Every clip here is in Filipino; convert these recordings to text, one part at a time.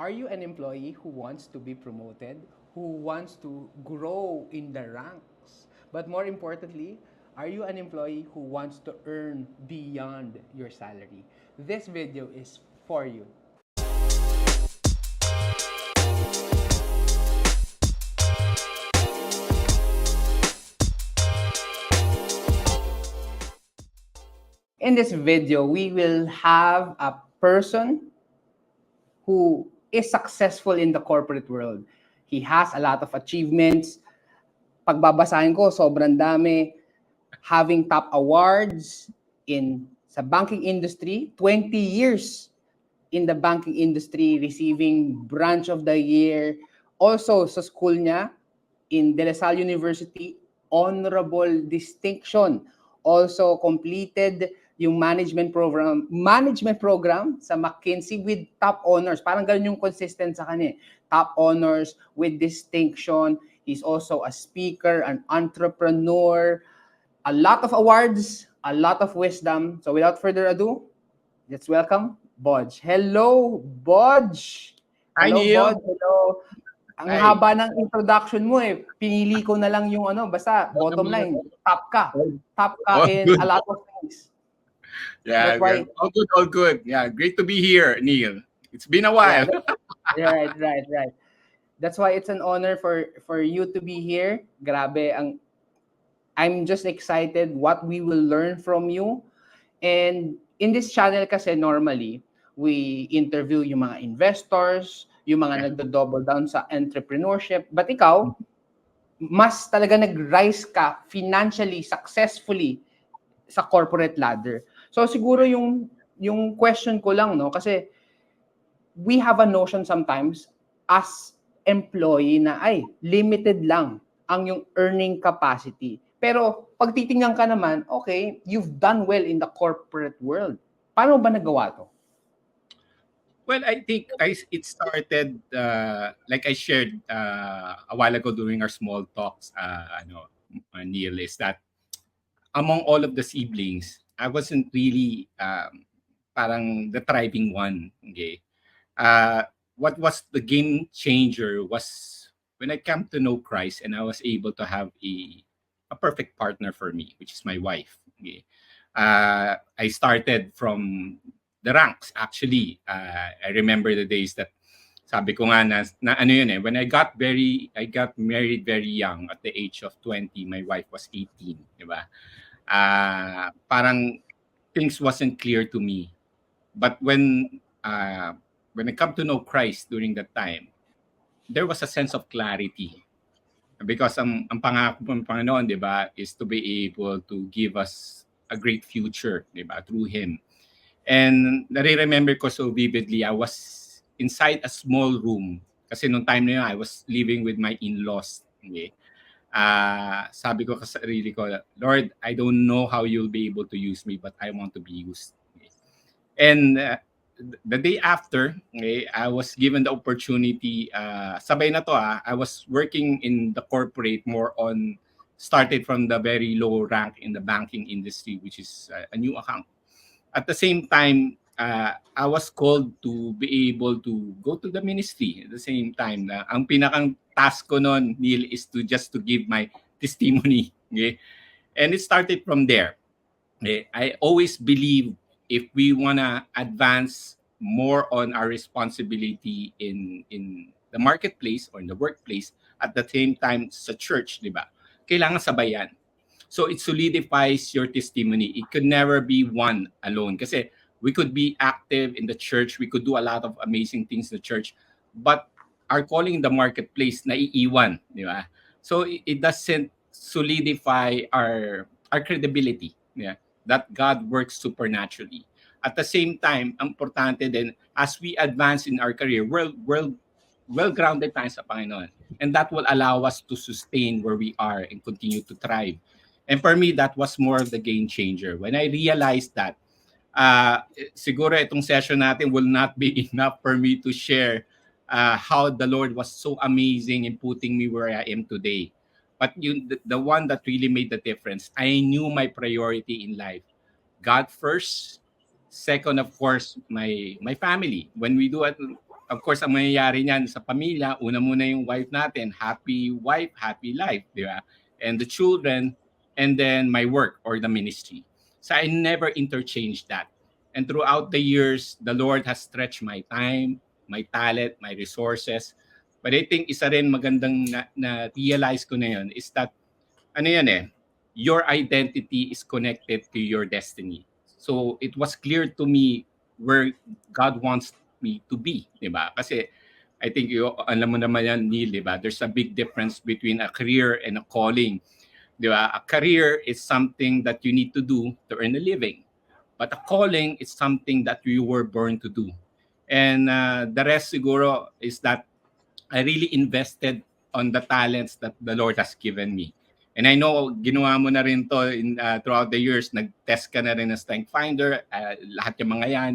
Are you an employee who wants to be promoted, who wants to grow in the ranks? But more importantly, are you an employee who wants to earn beyond your salary? This video is for you. In this video, we will have a person who is successful in the corporate world. He has a lot of achievements. Pagbabasahin ko, sobrang dami. Having top awards in sa banking industry, 20 years in the banking industry, receiving branch of the year. Also sa school niya, in De La Salle University, honorable distinction. Also completed yung management program sa McKinsey with top honors. Parang ganun yung consistent sa kanya. Top honors with distinction. He's also a speaker, an entrepreneur, a lot of awards, a lot of wisdom. So without further ado, let's welcome Bodge. Hello, Bodge. Hi, Hello, Neil. Bodge. Hello. Ang Hi. haba ng introduction mo eh. Pinili ko na lang yung basta bottom line, top ka. Top ka in Good. a lot of things. Yeah, That's why. all good, all good. Yeah, great to be here, Neil. It's been a while. Yeah, right. That's why it's an honor for you to be here. Grabe, I'm just excited what we will learn from you. And in this channel kasi normally, we interview yung mga investors, yung mga nagdo-double down sa entrepreneurship. But ikaw, mas talaga nag-rise ka financially, successfully sa corporate ladder. So siguro yung question ko lang, no, kasi we have a notion sometimes as employee na limited lang ang yung earning capacity. Pero pag titingnan ka naman, okay, you've done well in the corporate world. Paano ba nagawa to? Well, I think it started like I shared a while ago during our small talks, Neil, is that among all of the siblings, I wasn't really parang the thriving one. Okay, what was the game changer was when I came to know Christ and I was able to have a perfect partner for me, which is my wife. Okay, I started from the ranks actually. I remember the days that sabi ko nga na ano yun eh, when I got married very young at the age of 20, my wife was 18, di ba? Parang things wasn't clear to me. But when I come to know Christ during that time, there was a sense of clarity. Because ang pangako ng Panginoon, di ba, is to be able to give us a great future, di ba, through Him. And nare-remember ko so vividly, I was inside a small room. Kasi nung time na yun, I was living with my in-laws. Okay? Sabi ko sa sarili ko, Lord, I don't know how you'll be able to use me, but I want to be used. Okay? And the day after, okay, I was given the opportunity, sabay na to I was working in the corporate more on, started from the very low rank in the banking industry, which is a new account. At the same time, I was called to be able to go to the ministry at the same time. Ang pinakang task ko noon, Neil, is to give my testimony. Okay? And it started from there. Okay? I always believe if we want to advance more on our responsibility in the marketplace or in the workplace, at the same time sa church, di ba? Kailangan sabayan. So it solidifies your testimony. It could never be one alone. Kasi we could be active in the church. We could do a lot of amazing things in the church. But our calling in the marketplace, naiiwan. Di ba? So it doesn't solidify our credibility. Yeah? That God works supernaturally. At the same time, ang importante din, as we advance in our career, well-grounded tayo sa Panginoon. And that will allow us to sustain where we are and continue to thrive. And for me, that was more of the game changer. When I realized that, siguro itong session natin will not be enough for me to share how the Lord was so amazing in putting me where I am today. But the one that really made the difference, I knew my priority in life. God first. Second, of course, my family. When we do of course, ang mangyayari niyan sa pamilya, una muna yung wife natin, happy wife, happy life, di ba? And the children, and then my work or the ministry. So I never interchanged that. And throughout the years, the Lord has stretched my time, my talent, my resources. But I think isa rin magandang na-realize ko na yun is that, ano yan eh, your identity is connected to your destiny. So it was clear to me where God wants me to be, di ba? Kasi I think alam mo naman yan, Neil, di ba? There's a big difference between a career and a calling. Di ba? A career is something that you need to do to earn a living. But a calling is something that you were born to do. And the rest siguro is that I really invested on the talents that the Lord has given me. And I know ginawa mo na rin to throughout the years. Nag-test ka na rin na Strength Finder, lahat yung mga yan.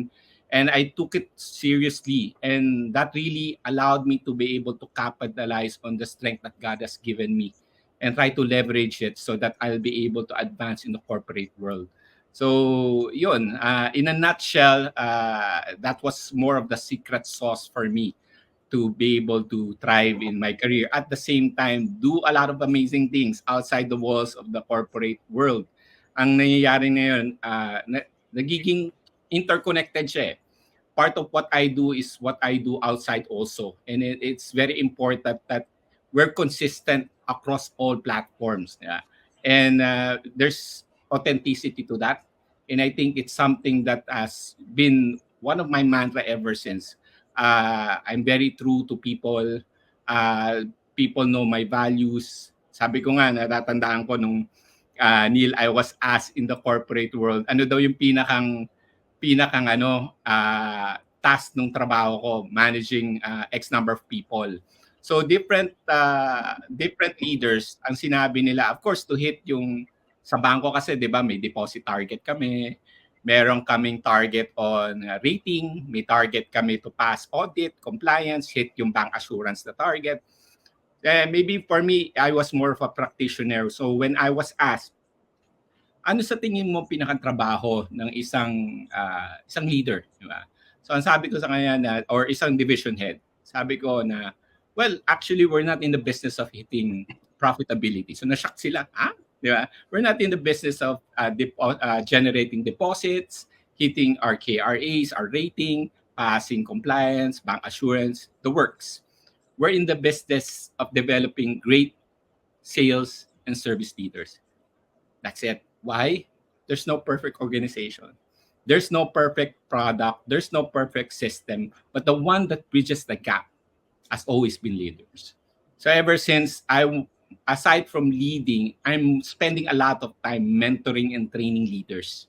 And I took it seriously. And that really allowed me to be able to capitalize on the strength that God has given me and try to leverage it so that I'll be able to advance in the corporate world. So, yun. In a nutshell, that was more of the secret sauce for me to be able to thrive in my career. At the same time, do a lot of amazing things outside the walls of the corporate world. Ang nangyayari ngayon, nagiging interconnected siya eh. Part of what I do is what I do outside also. And it's very important that we're consistent across all platforms. Yeah. And there's authenticity to that. And I think it's something that has been one of my mantra ever since. I'm very true to people. People know my values. Sabi ko nga, natatandaan ko nung Neil, I was asked in the corporate world, ano daw yung pinakang task ng trabaho ko, managing X number of people. So different leaders, ang sinabi nila, of course, to hit yung sa bangko kasi, di ba, may deposit target kami, meron kaming target on rating, may target kami to pass audit, compliance, hit yung bank assurance na target. Maybe for me, I was more of a practitioner. So when I was asked, ano sa tingin mo pinakatrabaho ng isang leader, di ba? So ang sabi ko sa kanya na, or isang division head, sabi ko na, well, actually we're not in the business of hitting profitability. So na-shock sila, di ba? We're not in the business of generating deposits, hitting our KRAs, our rating, passing compliance, bank assurance, the works. We're in the business of developing great sales and service leaders. That's it. Why? There's no perfect organization. There's no perfect product. There's no perfect system. But the one that bridges the gap has always been leaders. So ever since aside from leading, I'm spending a lot of time mentoring and training leaders.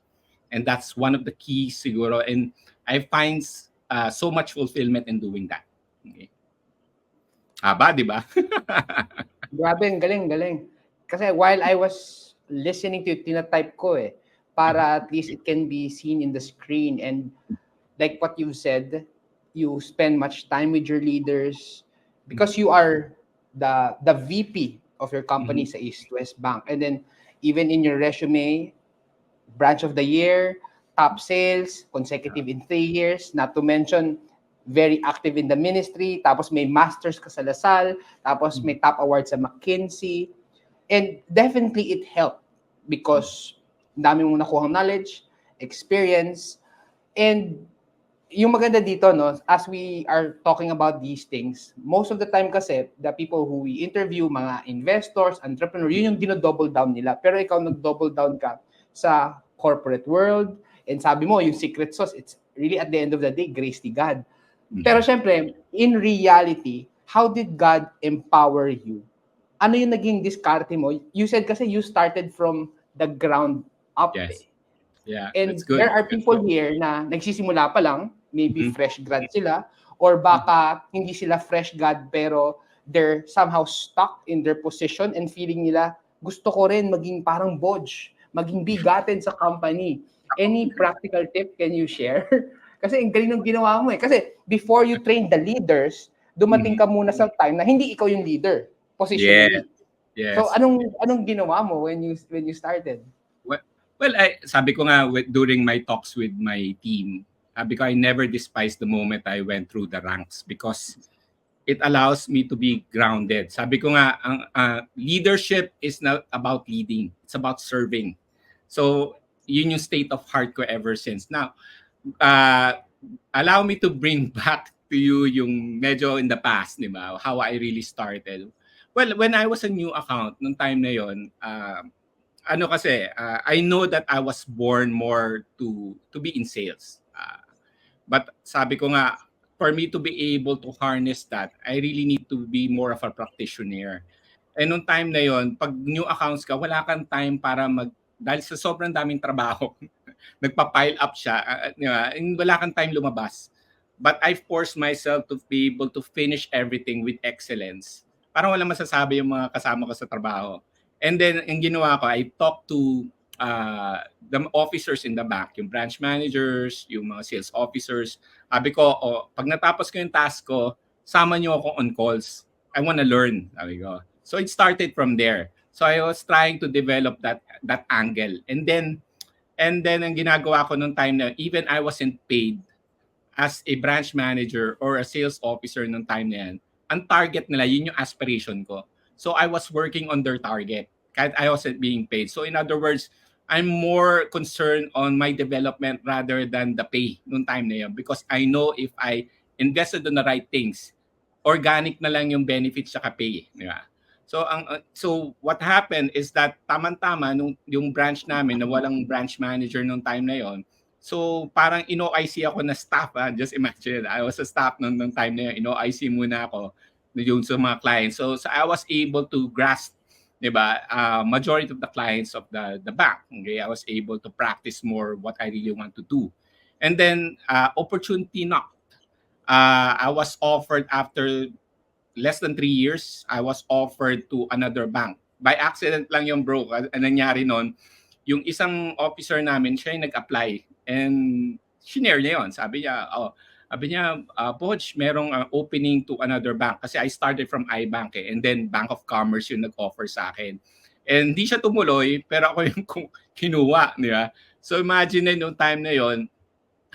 And that's one of the keys siguro. And I find so much fulfillment in doing that. Okay. Di ba? Grabe, galing. Kasi while I was listening to it, tinatype ko para at least it can be seen in the screen. And like what you've said, you spend much time with your leaders because you are the VP of your company sa East West Bank. And then even in your resume, branch of the year, top sales, consecutive in 3 years, not to mention very active in the ministry, tapos may masters ka sa Lasal, tapos may top award sa McKinsey. And definitely it helped because dami mong nakuhang knowledge, experience, and yung maganda dito, no, as we are talking about these things, most of the time kasi, the people who we interview, mga investors, entrepreneur, yun yung dino-double down nila. Pero ikaw nag-double down ka sa corporate world, and sabi mo, yung secret sauce, it's really at the end of the day, grace to God. Pero syempre, in reality, how did God empower you? Ano yung naging diskarte mo? You said kasi you started from the ground up. Yes. Yeah, and that's good. There are people here na nagsisimula pa lang, maybe fresh grad sila, or baka hindi sila fresh grad pero they're somehow stuck in their position and feeling nila, gusto ko rin maging parang bodge, maging bigatin sa company. Any practical tip can you share? Kasi ang galing ng ginawa mo Kasi before you train the leaders, dumating ka muna sa time na hindi ikaw yung leader, positionally. Yes. So anong ginawa mo when you started? Well, sabi ko nga during my talks with my team, because I never despised the moment I went through the ranks because it allows me to be grounded. Sabi ko nga, ang leadership is not about leading. It's about serving. So, yun yung state of heart ko ever since. Now, allow me to bring back to you yung medyo in the past, di ba? How I really started. Well, when I was a new account, nung time na yon, I know that I was born more to be in sales. But sabi ko nga, for me to be able to harness that, I really need to be more of a practitioner. And nung time na yon, pag new accounts ka, wala kang time para dahil sa sobrang daming trabaho, nagpa-pile up siya, wala kang time lumabas. But I forced myself to be able to finish everything with excellence. Parang walang masasabi yung mga kasama ko sa trabaho. And then, yung ginawa ko, I talked to the officers in the bank, yung branch managers, yung mga sales officers. Sabi ko, pag natapos ko yung task ko, sama niyo ako on calls. I want to learn. Sabi ko. So it started from there. So I was trying to develop that angle. And then ang ginagawa ko nung time na even I wasn't paid as a branch manager or a sales officer nung time na yan, ang target nila, yun yung aspiration ko. So I was working on their target kahit I wasn't being paid. So in other words, I'm more concerned on my development rather than the pay nung time na yun because I know if I invested on the right things, organic na lang yung benefits sa pay. Di ba? So what happened is that tama-tama nung yung branch namin na walang branch manager nung time na yon. So parang ino-IC ako na staff. Just imagine, I was a staff nung time na yun. Ino-IC muna ako yung sa mga clients. So I was able to grasp, diba, majority of the clients of the bank. Okay, I was able to practice more what I really want to do. And then opportunity knocked. I was offered after less than 3 years, I was offered to another bank. By accident lang yung bro. Ang nangyari nun, yung isang officer namin, siya yung nag-apply. And shinare niya yun. Sabi niya, Poch, merong opening to another bank. Kasi I started from iBank and then Bank of Commerce yung nag-offer sa akin. And hindi siya tumuloy, pero ako yung kinuha. Diba? So imagine na yung time na yon,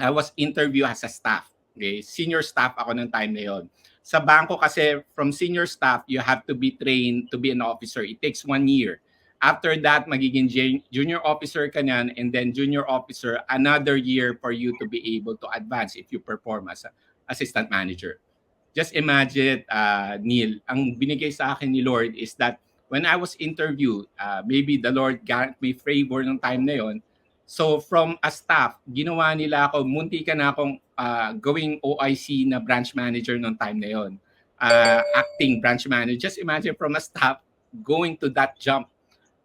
I was interviewed as a staff. Okay? Senior staff ako ng time na yon. Sa banko kasi, from senior staff, you have to be trained to be an officer. It takes 1 year. After that, magiging junior officer ka niyan, and then junior officer, another year for you to be able to advance if you perform as an assistant manager. Just imagine, Neil, ang binigay sa akin ni Lord is that when I was interviewed, maybe the Lord granted me favor ng time na yon. So from a staff, ginawa nila ako, munti ka na akong going OIC na branch manager noong time na yon. Acting branch manager. Just imagine from a staff going to that jump.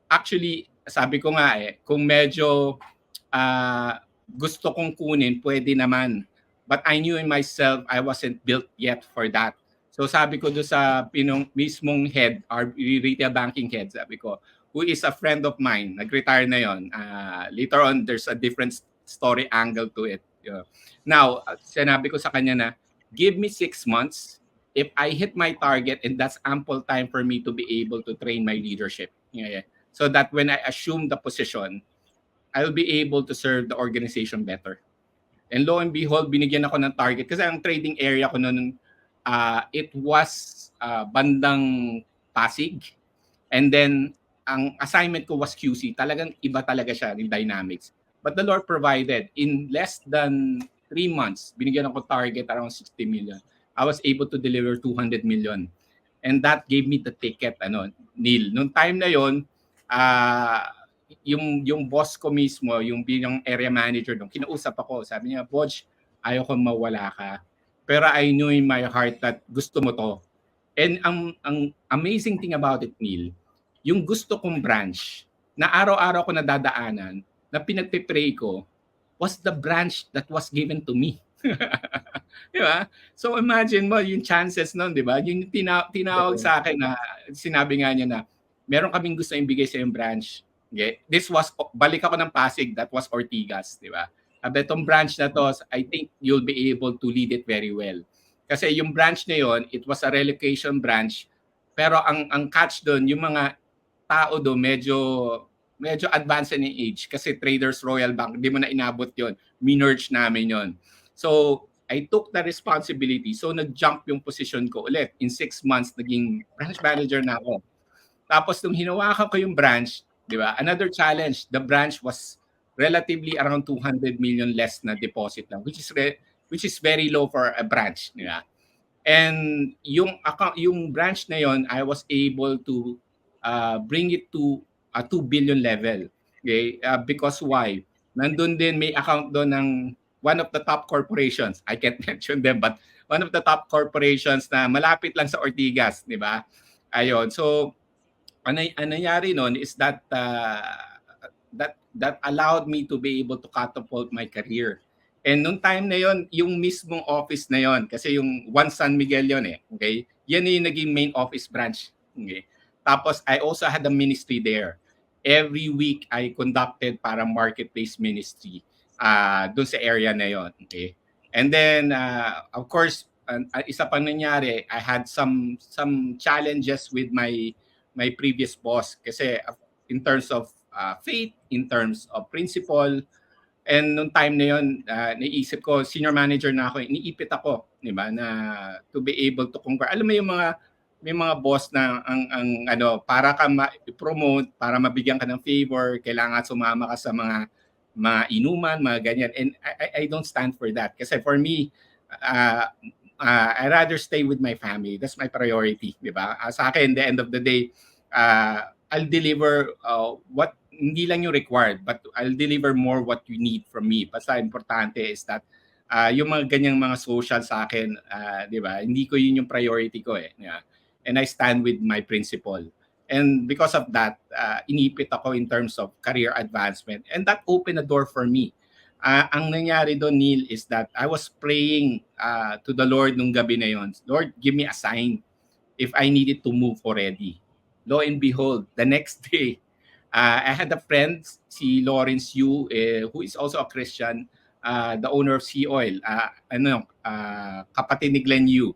Actually, sabi ko nga kung medyo gusto kong kunin, pwede naman. But I knew in myself, I wasn't built yet for that. So sabi ko doon sa mismong head, our retail banking head, sabi ko, who is a friend of mine, nag-retire na yon. Later on, there's a different story angle to it. Now, sinabi ko sa kanya na, give me 6 months. If I hit my target, and that's ample time for me to be able to train my leadership. So that when I assume the position, I'll be able to serve the organization better. And lo and behold, binigyan ako ng target. Kasi ang trading area ko noon, it was bandang Pasig. And then, ang assignment ko was QC. Talagang iba talaga siya, yung dynamics. But the Lord provided. In less than 3 months, binigyan ako target around 60 million. I was able to deliver 200 million. And that gave me the ticket, Neil. Noong time na yon, yung boss ko mismo, yung bilang area manager nung kinausap ako, sabi niya, Bodge, ayaw kong mawala ka. Pero I knew in my heart that gusto mo to. And ang amazing thing about it, Neil, yung gusto kong branch na araw-araw ko nadadaanan, na pinagpipray ko, was the branch that was given to me. Di ba? So imagine mo yung chances nun, di ba? Yung tinawag sa akin na sinabi nga niya na meron kaming gusto ibigay sa yung branch. Okay? This was, balik ako ng Pasig, that was Ortigas, di ba? Sabi, itong branch na to, I think you'll be able to lead it very well. Kasi yung branch na yon, it was a relocation branch, pero ang catch doon, yung mga tao doon medyo advanced in age kasi Traders Royal Bank, hindi mo na inabot yon, minerge namin yon. So, I took the responsibility. So, nag-jump yung position ko ulit. In 6 months, naging branch manager na ako. Tapos, nung hinawakan ko yung branch, di ba, another challenge, the branch was relatively around 200 million less na deposit lang, which is very low for a branch. Di ba? And yung branch na yon, I was able to bring it to a 2 billion level. Okay? Because why? Nandun din, may account doon ng one of the top corporations. I can't mention them, but one of the top corporations na malapit lang sa Ortigas, di ba? Ayun. So, ang nangyari noon is that allowed me to be able to catapult my career. And nung time na yon, yung mismong office na yon, kasi yung One San Miguel yon okay? Yan yung naging main office branch. Okay? Tapos I also had a ministry there. Every week I conducted para marketplace ministry doon sa area na yon, okay? And then of course, isa pang nangyari, I had some challenges with my previous boss kasi in terms of faith, in terms of principle. And nung time na yon, naisip ko, senior manager na ako, iniipit ako, di ba, na to be able to conquer. Alam mo yung may mga boss na ang para ka ma-promote, para mabigyan ka ng favor, kailangan sumama ka sa mga inuman, mga ganyan. And I don't stand for that. Kasi for me, I rather stay with my family. That's my priority, di ba? Sa akin, the end of the day, I'll deliver what hindi lang yung required, but I'll deliver more what you need from me. Basta importante is that yung mga ganyang mga social sa akin, di ba? Hindi ko yun yung priority ko eh. Yeah. And I stand with my principle. And because of that, inipit ako in terms of career advancement. And that opened a door for me. Ang nangyari doon, Neil, is that I was praying to the Lord nung gabi na yon. Lord, give me a sign if I needed to move already. Lo and behold, the next day, I had a friend, si Lawrence Yu, who is also a Christian, the owner of Sea Oil, kapatid ni Glenn Yu.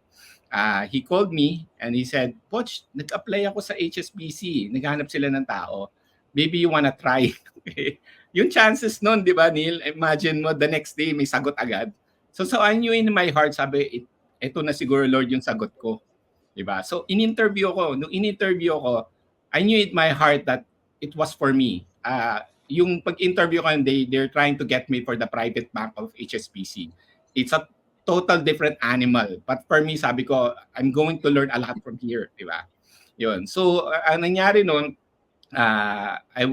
He called me and he said, Poch, nag-apply ako sa HSBC. Naghanap sila ng tao. Maybe you wanna try. Yung chances nun, di ba, Neil? Imagine mo, the next day, may sagot agad. So I knew in my heart, sabi, ito na siguro, Lord, yung sagot ko. Di ba? So, in-interview ko. Nung in-interview ko, I knew in my heart that it was for me. Yung pag-interview ko, they're trying to get me for the private bank of HSBC. It's a total different animal. But for me, sabi ko, I'm going to learn a lot from here. Di ba? Yun. So, ang nangyari nun, I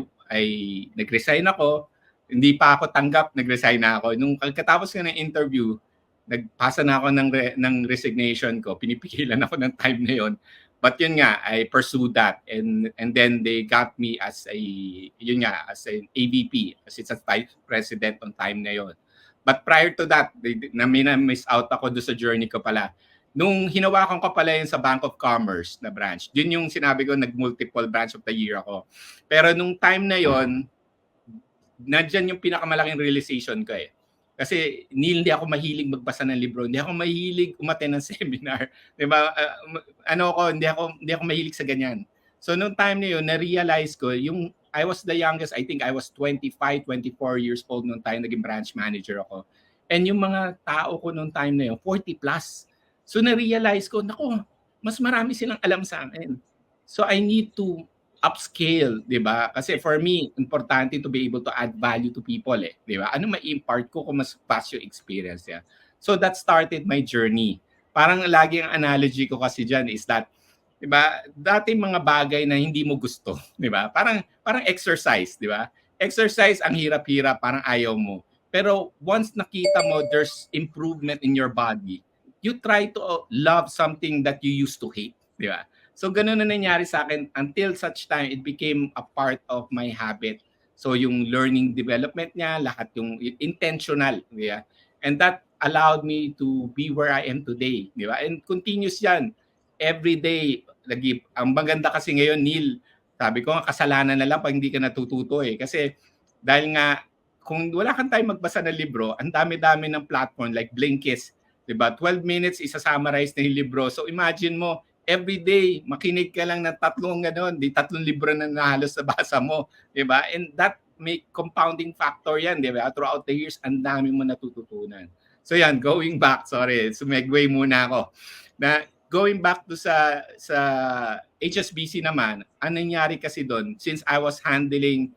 nag-resign ako. Hindi pa ako tanggap, nag-resign na ako. Nung pagkatapos ko ng interview, nagpasa na ako ng resignation ko. Pinipigilan ako ng time na yon. But yun nga, I pursued that. And then they got me as an AVP, as it's a vice president on time na yon. But prior to that, na-miss out ako doon sa journey ko pala. Nung hinawakan ko pala yun sa Bank of Commerce na branch, yun yung sinabi ko, nag-multiple branch of the year ako. Pero nung time na yon, nandyan yung pinakamalaking realization ko eh. Kasi hindi ako mahilig magbasa ng libro, hindi ako mahilig umattend ng seminar, 'di ba? Hindi ako mahilig sa ganyan. So noong time na 'yon, na-realize ko yung I was the youngest, I think I was 25, 24 years old noong time naging branch manager ako. And yung mga tao ko noong time na 'yon, 40 plus. So na-realize ko, nako, mas marami silang alam sa akin. So I need to upscale, 'di ba? Kasi for me, importante to be able to add value to people eh, 'di ba? Ano ma-impart ko kung mas vast yung experience niya. So that started my journey. Parang lagi ang analogy ko kasi diyan is that, 'di ba? Dati mga bagay na hindi mo gusto, 'di ba? Parang exercise, 'di ba? Exercise ang hirap-hirap, parang ayaw mo. Pero once nakita mo there's improvement in your body, you try to love something that you used to hate, 'di ba? So ganun na nangyari sa akin until such time it became a part of my habit. So yung learning development niya, lahat yung intentional, yeah. And that allowed me to be where I am today, di ba? And continuous yan. Every day, ang maganda kasi ngayon, Neil, sabi ko, kasalanan na lang pag hindi ka natututo eh. Kasi dahil nga, kung wala kang time magbasa ng libro, ang dami-dami ng platform like Blinkist, di ba? 12 minutes, isa-summarize na yung libro. So imagine mo, every day, makinig ka lang ng tatlong libro na halos sa basa mo, di ba? And that may compounding factor yan, di ba? Throughout the years, ang dami mo natututunan. So yan, going back, sorry, sumegway muna ako. Na going back to sa HSBC naman, ang nangyari kasi doon, since I was handling,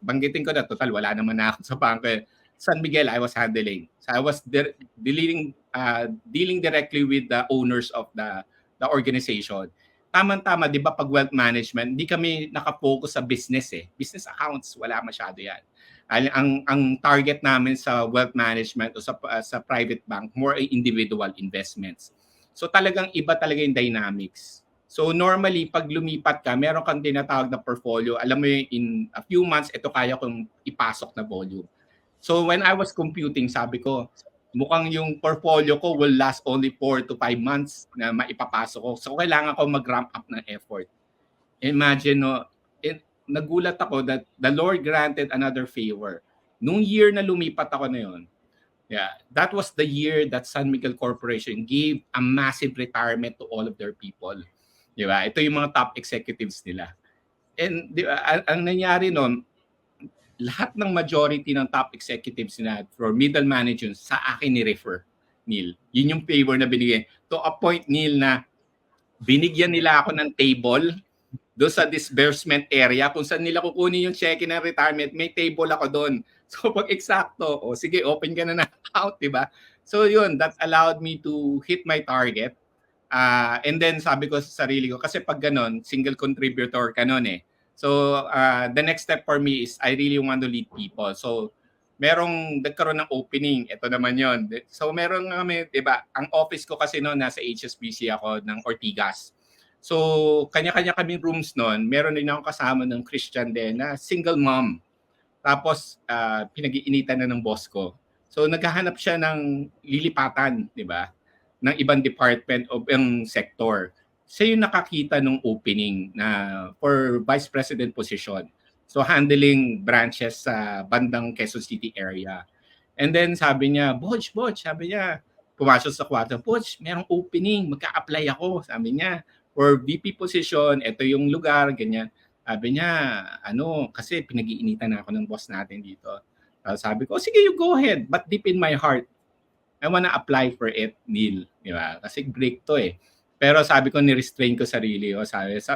banggitin ko na, total, wala naman na ako sa bangko. San Miguel, I was handling. So I was dealing directly with the owners of the organization. Tama-tama, di ba, pag wealth management, hindi kami nakafocus sa business eh. Business accounts, wala masyado yan. Ang target namin sa wealth management o sa private bank, more ay individual investments. So talagang iba talaga yung dynamics. So normally, pag lumipat ka, meron kang tinatawag na portfolio. Alam mo yung in a few months, ito kaya kong ipasok na volume. So when I was computing, sabi ko, mukhang yung portfolio ko will last only 4 to 5 months na maipapasok ko. So kailangan ko mag-ramp up ng effort. Imagine, no, nagulat ako that the Lord granted another favor. Nung year na lumipat ako na yun, that was the year that San Miguel Corporation gave a massive retirement to all of their people. Di ba? Ito yung mga top executives nila. And di ba, ang nangyari nun, lahat ng majority ng top executives na for middle management sa akin ni-refer, Neil. Yun yung favor na binigay. To a point, Neil, na binigyan nila ako ng table doon sa disbursement area kung saan nila kukunin yung check ng retirement, may table ako doon. So pag eksakto, sige, open ka na account, di ba? So yun, that allowed me to hit my target. And then sabi ko sa sarili ko, kasi pag ganon, single contributor ka nun eh. So the next step for me is I really want to lead people. So merong nagkaroon ng opening, ito naman yon. So meron kami, di ba, ang office ko kasi noon nasa HSBC ako ng Ortigas. So kanya-kanya kaming rooms noon. Meron din ako kasama ng Christian din na single mom. Tapos pinag-iinitan na ng boss ko. So naghahanap siya ng lilipatan, di ba, ng ibang department o ng sector. Siya yung nakakita ng opening na for vice president position. So handling branches sa bandang Quezon City area. And then sabi niya, Butch, sabi niya, pumasok sa kwarto, Butch, merong opening, magka-apply ako, sabi niya, for VP position, ito yung lugar, ganyan. Sabi niya, kasi pinag-iinitan na ako ng boss natin dito. Sabi ko, sige, you go ahead. But deep in my heart, I wanna apply for it, Neil. Di ba? Kasi break to eh. Pero sabi ko, ni-restrain ko sarili.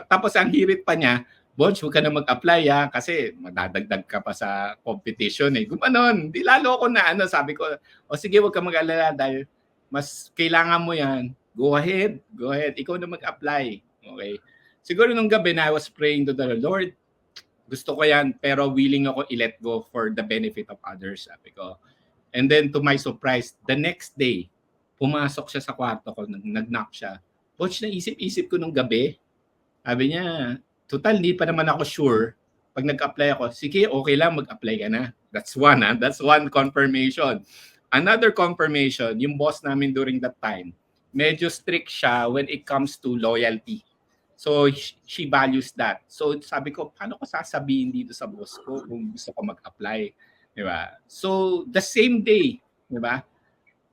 Tapos ang hirit pa niya, Butch, huwag ka na mag-apply kasi madadagdag ka pa sa competition eh. Gumanon, di lalo ako na sabi ko, sige, huwag ka mag-alala dahil mas kailangan mo yan. Go ahead. Ikaw na mag-apply. Okay? Siguro nung gabi na I was praying to the Lord, gusto ko yan, pero willing ako i-let go for the benefit of others, sabi ko. And then to my surprise, the next day, pumasok siya sa kwarto ko, nag-knock siya. Butch, naisip-isip ko nung gabi. Sabi niya, total, di pa naman ako sure. Pag nag-apply ako, sige, okay lang, mag-apply ka na. That's one, That's one confirmation. Another confirmation, yung boss namin during that time, medyo strict siya when it comes to loyalty. So, she values that. So, sabi ko, paano ko sasabihin dito sa boss ko kung gusto ko mag-apply? Diba? So, the same day, diba?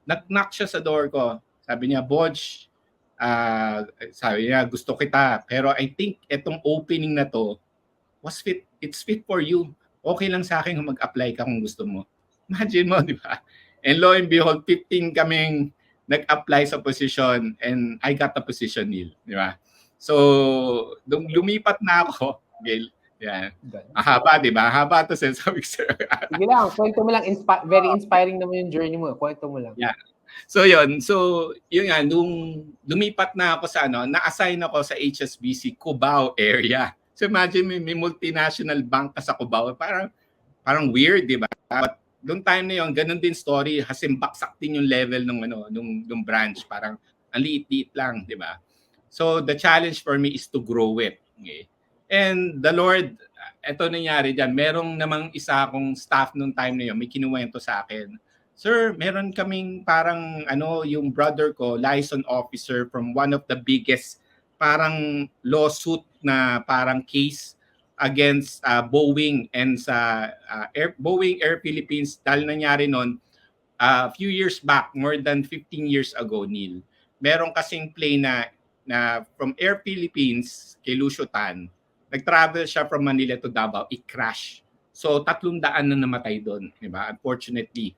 Nag-knock siya sa door ko. Sabi niya, Bodge, sabi niya, gusto kita. Pero I think itong opening na to, it's fit for you. Okay lang sa akin kung mag-apply ka kung gusto mo. Imagine mo, di ba? And lo and behold, 15 kaming nag-apply sa position and I got the position, Neil. Di ba? So, nung lumipat na ako, Gail, yan. Haba, di ba? Haba to sabi ko, sir. Sige lang, kwento mo lang. Very inspiring naman yung journey mo. Kwento mo lang. Yeah. So, yun. So, yun nga, nung lumipat na ako sa na-assign ako sa HSBC Cubao area. So, imagine may multinational bank ka sa Cubao. Parang weird, di ba? But noong time na yun, ganun din story. Hasimbaksak din yung level nung branch. Parang ang liit-liit lang, di ba? So, the challenge for me is to grow it. Okay? And the Lord, eto nangyari dyan, merong namang isa akong staff nung time na yun, may kinuwento sa akin, Sir, meron kaming parang yung brother ko, liaison officer from one of the biggest parang lawsuit na parang case against Boeing and sa Boeing Air Philippines. Dahil nangyari nun, a few years back, more than 15 years ago, Neil, meron kasing plane na from Air Philippines kay Lucio Tan, nag-travel siya from Manila to Davao, i-crash. So 300 na namatay doon, di ba? Unfortunately.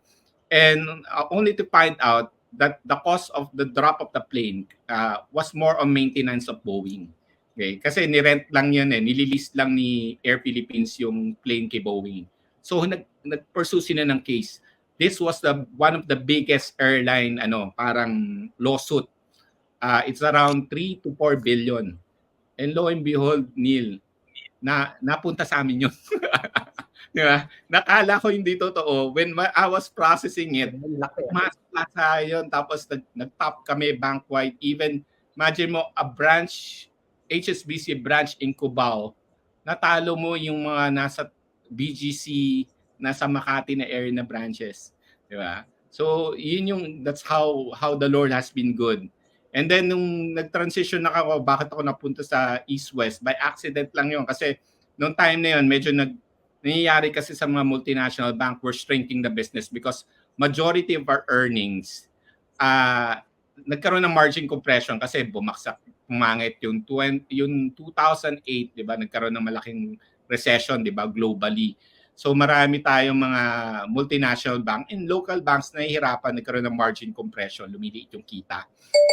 And only to find out that the cost of the drop of the plane was more on maintenance of Boeing. Okay? Kasi nirent lang yun nililist lang ni Air Philippines yung plane kay Boeing. So nag-pursue sila ng case. This was one of the biggest airline parang lawsuit. It's around 3 to 4 billion. And lo and behold, Neil, napunta sa amin yun. Di ba? Nakala ko hindi totoo. When I was processing it, Laki. mas yun. Tapos nag-top kami bank-wide. Even, imagine mo, HSBC branch in Cubao, natalo mo yung mga nasa BGC, nasa Makati na area na branches. Di ba? So, that's how the Lord has been good. And then, nung nag-transition na ako, bakit ako napunta sa East-West? By accident lang yun. Kasi, noong time na yun, medyo nangyayari kasi sa mga multinational bank, we're shrinking the business because majority of our earnings, nagkaroon ng margin compression kasi pumangit yung 2008, di ba? Nagkaroon ng malaking recession, di ba? Globally. So marami tayong mga multinational bank and local banks na nahihirapan, nagkaroon ng margin compression, lumiliit yung kita.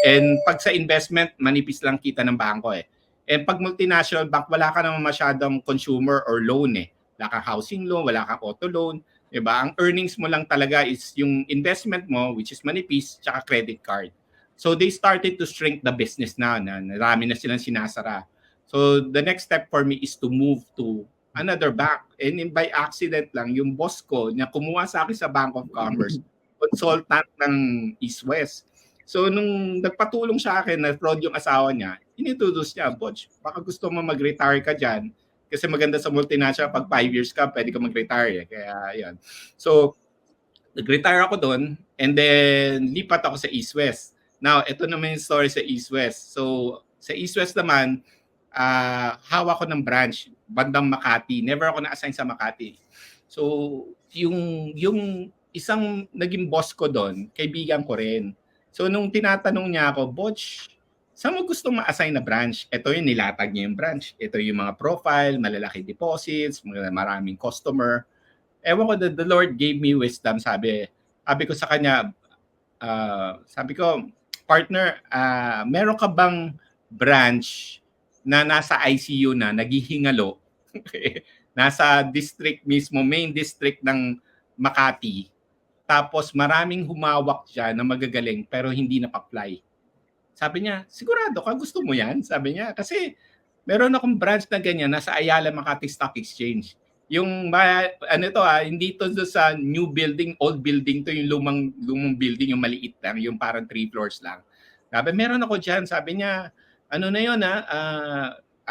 And pag sa investment, manipis lang kita ng bangko And pag multinational bank, wala ka naman masyadong consumer or loan Wala kang housing loan, wala kang auto loan. Diba? Ang earnings mo lang talaga is yung investment mo, which is manipis, tsaka credit card. So they started to shrink the business na marami na silang sinasara. So the next step for me is to move to another bank. And by accident lang, yung boss ko na kumuha sa akin sa Bank of Commerce, consultant ng East-West. So nung nagpatulong sa akin na fraud yung asawa niya, inintroduce niya, Butch, baka gusto mo mag-retire ka dyan kasi maganda sa multinational, pag 5 years ka, pwede ka mag-retire. Kaya yan. So nag-retire ako doon and then lipat ako sa East-West. Now, ito naman yung story sa East-West. So sa East-West naman, hawak ko ng branch, bandang Makati. Never ako na-assign sa Makati. So, yung isang naging boss ko doon, kaibigan ko rin. So, nung tinatanong niya ako, Butch, saan mo gusto ma-assign na branch? Ito yung nilatag niya yung branch. Ito yung mga profile, malalaki deposits, maraming customer. Ewan ko, the Lord gave me wisdom, sabi ko sa kanya, sabi ko, partner, meron ka bang branch na nasa ICU na, naghihingalo, nasa district mismo, main district ng Makati, tapos maraming humawak dyan na magagaling pero hindi na-apply. Sabi niya, sigurado ka, gusto mo yan? Sabi niya, kasi meron akong branch na ganyan, nasa Ayala Makati Stock Exchange. Yung, hindi to sa new building, old building to, yung lumang building, yung maliit lang, yung parang 3 floors lang. Sabi, meron ako dyan. Sabi niya, ano na yun 5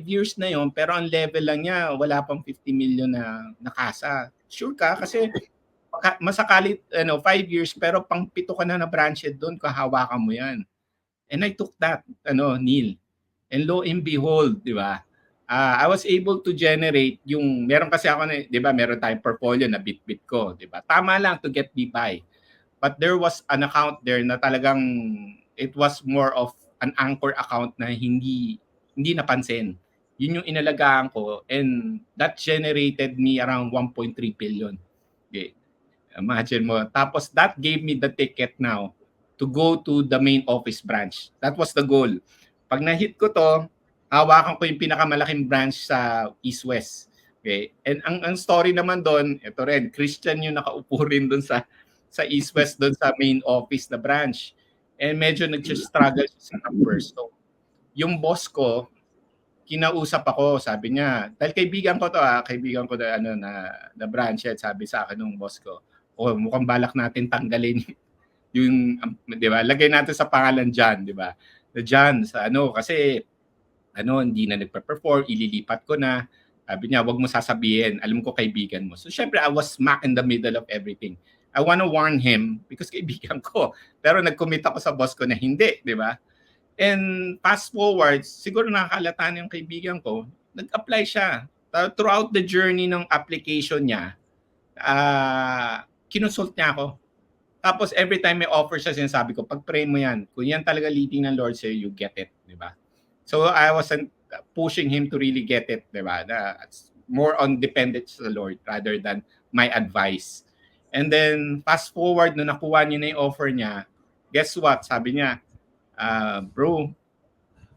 years na yon pero ang level lang niya wala pang 50 million na nakasa. Sure ka? Kasi masakali 5 years pero pang 7 ka na branched doon, kahawakan mo yan. And I took that, Neil. And lo and behold, di ba? I was able to generate yung, meron kasi ako, di ba, meron tayong portfolio na bit-bit ko, di ba? Tama lang to get me by. But there was an account there na talagang, it was more of an anchor account na hindi napansin. Yun yung inalagaan ko and that generated me around 1.3 billion. Okay. Imagine mo. Tapos that gave me the ticket now to go to the main office branch. That was the goal. Pag na-hit ko to, hawakan ko yung pinakamalaking branch sa East-West. Okay. And ang story naman doon, ito rin, Christian yung nakaupo rin doon sa East-West, doon sa main office na branch. And medyo nag-struggle sa numbers. So, yung boss ko, kinausap ako, sabi niya, dahil kaibigan ko to kaibigan ko na branch head, sabi sa akin ng boss ko, mukhang balak natin tanggalin yung, di ba, lagay natin sa pangalan John, di ba? Na John, sa kasi, hindi na nagpe-perform, ililipat ko na. Sabi niya, wag mo sasabihin, alam ko kaibigan mo. So, syempre, I was smack in the middle of everything. I want to warn him because kaibigan ko. Pero nag-commit ako sa boss ko na hindi, di ba? And fast forward, siguro nakakalata yung kaibigan ko, nag-apply siya. Throughout the journey ng application niya, kinonsult niya ako. Tapos every time may offer siya, sinasabi ko, pag-pray mo yan. Kung yan talaga leading ng Lord sa'yo, you get it. Di ba? So I wasn't pushing him to really get it. Di ba? More on dependent sa Lord rather than my advice. And then, fast forward, nung nakuha niya na yung offer niya, guess what? Sabi niya, bro,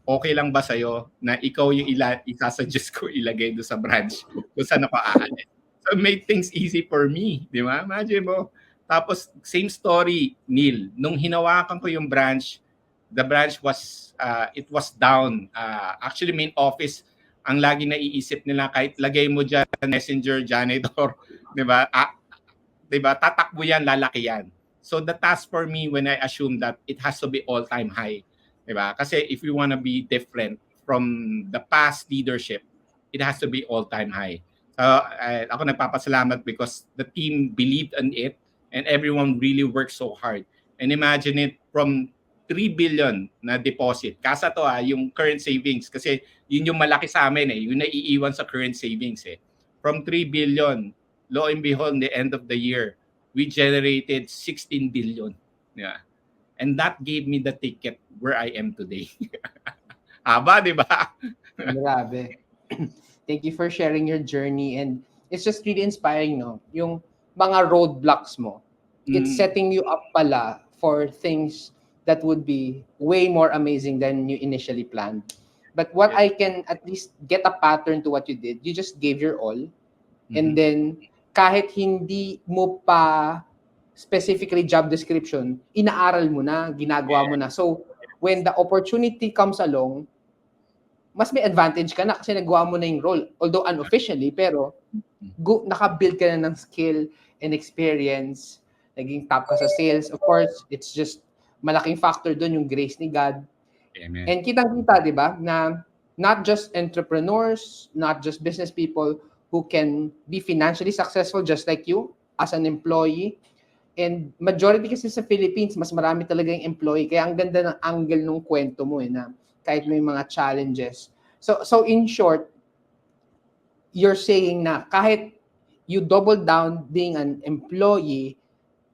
okay lang ba sa'yo na ikaw yung isasuggest ko ilagay doon sa branch kung saan ako aalis? So, it made things easy for me. Di ba? Imagine mo. Tapos, same story, Neil. Nung hinawakan ko yung branch, the branch was, it was down. Actually, main office, ang lagi naiisip nila, kahit lagay mo dyan, messenger, janitor, di ba? Diba? Tatakbo yan, lalaki yan. So the task for me when I assume that it has to be all-time high. Diba? Kasi if we want to be different from the past leadership, it has to be all-time high. So ako nagpapasalamat because the team believed in it and everyone really worked so hard. And imagine it from 3 billion na deposit. Kasa to yung current savings. Kasi yun yung malaki sa amin yung naiiwan sa current savings From 3 billion, lo and behold, the end of the year, we generated 16 billion. Yeah. And that gave me the ticket where I am today. Aba, di ba? Grabe. Thank you for sharing your journey, and it's just really inspiring, no? Yung mga roadblocks mo, it's setting you up pala for things that would be way more amazing than you initially planned. But what I can at least get a pattern to what you did, you just gave your all, and then kahit hindi mo pa specifically job description, inaaral mo na, ginagawa mo na. So, when the opportunity comes along, mas may advantage ka na kasi nagawa mo na yung role. Although unofficially, pero naka-build ka na ng skill and experience. Naging top ka sa sales. Of course, it's just malaking factor doon yung grace ni God. Amen. And kitang-kita, di ba, na not just entrepreneurs, not just business people who can be financially successful just like you as an employee. And majority kasi sa Philippines, mas marami talaga yung employee. Kaya ang ganda ng angle ng kwento mo na kahit may mga challenges. So in short, you're saying na kahit you double down being an employee,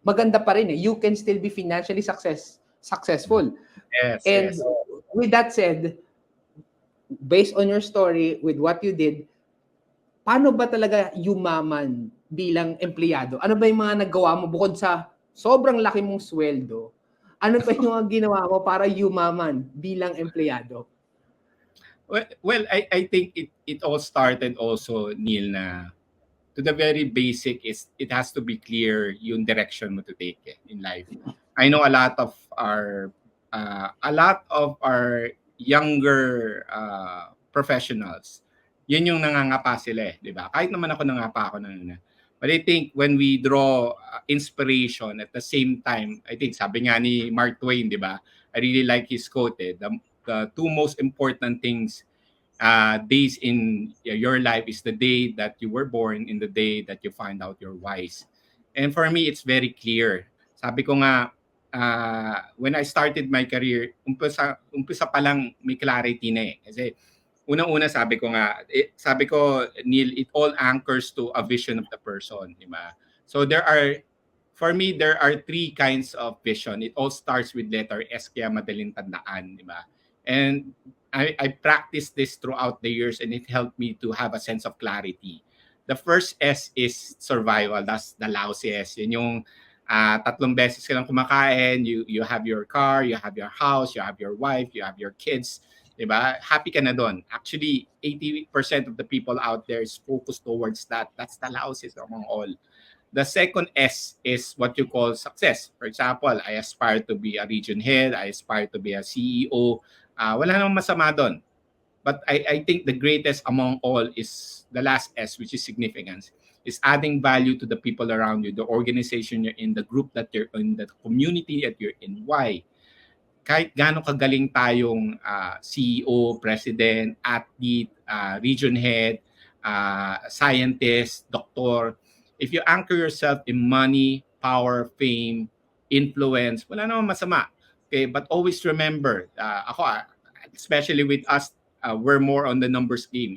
maganda pa rin You can still be financially successful. Yes, and yes. With that said, based on your story, with what you did, paano ba talaga yumaman bilang empleyado? Ano ba yung mga nagawa mo bukod sa sobrang laki mong sweldo? Ano pa yung mga ginawa mo para yumaman bilang empleyado? Well, I think it all started also, Neil, na to the very basic is it has to be clear yung direction mo to take in life. I know a lot of our younger professionals, yun yung nangangapa sila di ba? Kahit naman ako nangapa ako na. But I think when we draw inspiration at the same time, I think sabi nga ni Mark Twain, di ba? I really like his quote the two most important things days in your life is the day that you were born and the day that you find out you're wise. And for me, it's very clear. Sabi ko nga, when I started my career, umpisa pa lang may clarity na Kasi unang-una sabi ko, Neil, it all anchors to a vision of the person, di ba? So for me, there are three kinds of vision. It all starts with letter S, kaya madaling tandaan, di ba? And I practiced this throughout the years and it helped me to have a sense of clarity. The first S is survival. That's the lousy S. Yun yung tatlong beses ka lang kumakain, you have your car, you have your house, you have your wife, you have your kids. Diba? Happy ka na doon. Actually, 80% of the people out there is focused towards that. That's the lousy among all. The second S is what you call success. For example, I aspire to be a region head. I aspire to be a CEO. Wala namang masama doon. But I think the greatest among all is the last S, which is significance. Is adding value to the people around you, the organization you're in, the group that you're in, the community that you're in. Why? Kahit gaano kagaling tayong CEO, president, athlete, region head, scientist, doctor, if you anchor yourself in money, power, fame, influence, wala namang masama. Okay, but always remember, especially with us, we're more on the numbers game.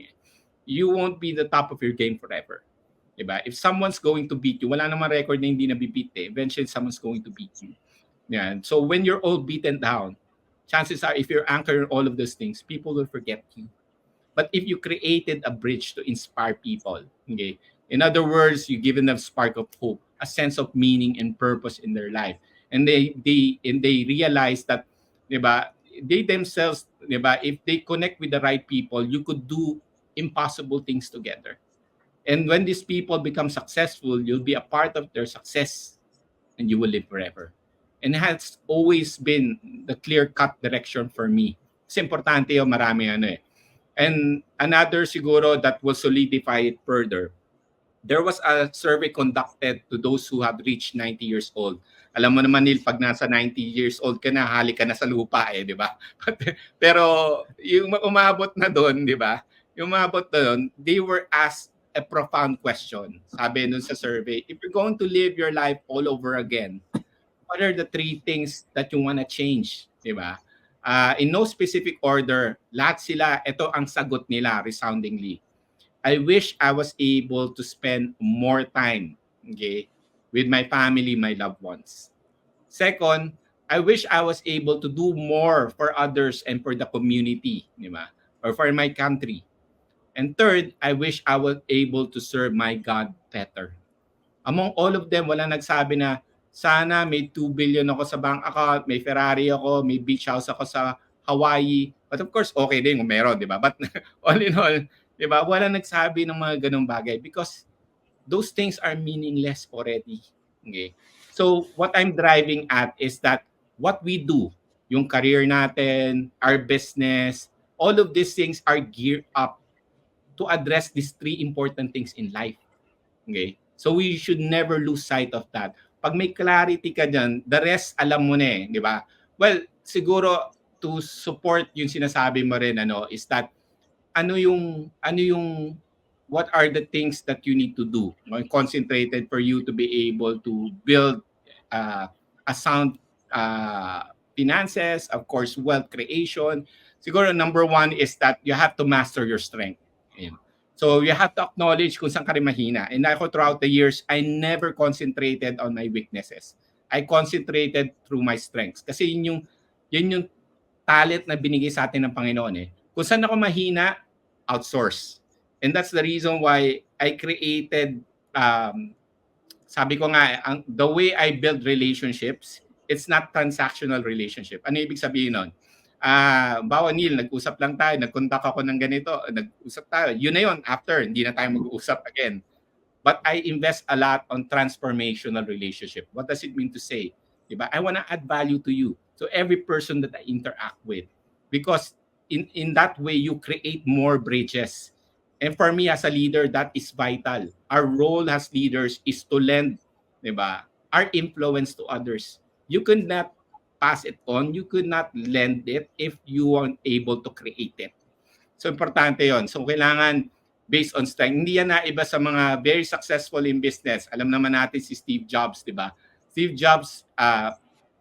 You won't be the top of your game forever. Diba? If someone's going to beat you, wala namang record na hindi nabibit eventually someone's going to beat you. Yeah. So when you're all beaten down, chances are if you're anchoring all of those things, people will forget you. But if you created a bridge to inspire people, okay, in other words, you given them spark of hope, a sense of meaning and purpose in their life. And they realize that, 'di ba, they themselves, 'di ba, if they connect with the right people, you could do impossible things together. And when these people become successful, you'll be a part of their success and you will live forever. And it has always been the clear-cut direction for me. Kasi importante yung marami ano eh. And another siguro that will solidify it further, there was a survey conducted to those who have reached 90 years old. Alam mo naman, Neil, pag nasa 90 years old ka na, halik ka na sa lupa eh, di ba? Pero yung umabot na doon, di ba? Yung umabot na doon, they were asked a profound question. Sabi nun sa survey, if you're going to live your life all over again, what are the three things that you want to change? Di ba? In no specific order, lahat sila, ito ang sagot nila resoundingly. I wish I was able to spend more time, okay, with my family, my loved ones. Second, I wish I was able to do more for others and for the community, di ba? Or for my country. And third, I wish I was able to serve my God better. Among all of them, wala nagsabi na sana may 2 billion ako sa bank account, may Ferrari ako, may beach house ako sa Hawaii. But of course, okay din kung meron, di ba? But all in all, di ba? Wala nagsabi ng mga ganung bagay because those things are meaningless already. Okay? So what I'm driving at is that what we do, yung career natin, our business, all of these things are geared up to address these three important things in life. Okay? So we should never lose sight of that. Pag may clarity ka dyan, the rest alam mo na eh, di ba? Well, siguro to support yung sinasabi mo rin is that ano yung what are the things that you need to do, concentrated for you to be able to build a sound finances, of course, wealth creation. Siguro number one is that you have to master your strength. Ayan. So you have to acknowledge kung saan ka rin mahina. And ako throughout the years, I never concentrated on my weaknesses. I concentrated through my strengths. Kasi yun yung talent na binigay sa atin ng Panginoon eh. Kung saan ako mahina, outsource. And that's the reason why I created, sabi ko nga, the way I build relationships, it's not transactional relationship. Ano ibig sabihin nun? Bawa Neil, nag-usap lang tayo, nag-contact ako ng ganito, nag-usap tayo. Yun na yun, after, hindi na tayo mag-uusap again. But I invest a lot on transformational relationship. What does it mean to say? Diba? I want to add value to you. So every person that I interact with. Because in that way, you create more bridges. And for me as a leader, that is vital. Our role as leaders is to lend, diba, our influence to others. You cannot pass it on. You could not lend it if you aren't able to create it. So, importante yon. So, kailangan based on strength. Hindi yan naiba sa mga very successful in business. Alam naman natin si Steve Jobs, di ba? Steve Jobs,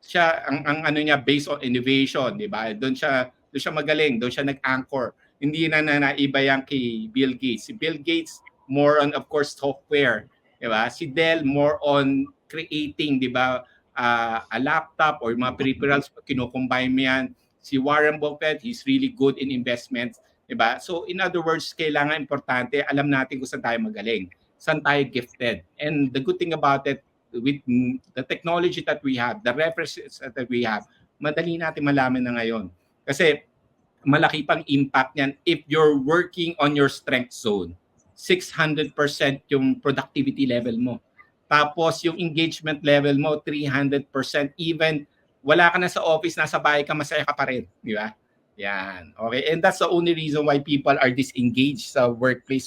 siya, ang ano niya, based on innovation, di ba? Doon siya magaling, doon siya nag-anchor. Hindi na naiba yan kay Bill Gates. Si Bill Gates, more on, of course, software. Di ba? Si Dell, more on creating, di ba? A laptop or mga peripherals, kino-combine mo yan. Si Warren Buffett, he's really good in investments. Diba? So in other words, kailangan importante, alam natin kung saan tayo magaling, saan tayo gifted. And the good thing about it, with the technology that we have, the references that we have, madali natin malaman na ngayon. Kasi malaki pang impact niyan if you're working on your strength zone. 600% yung productivity level mo. Tapos yung engagement level mo, 300%. Even wala ka na sa office, nasa bahay ka, masaya ka pa rin. Di ba? Yan. Okay. And that's the only reason why people are disengaged sa workplace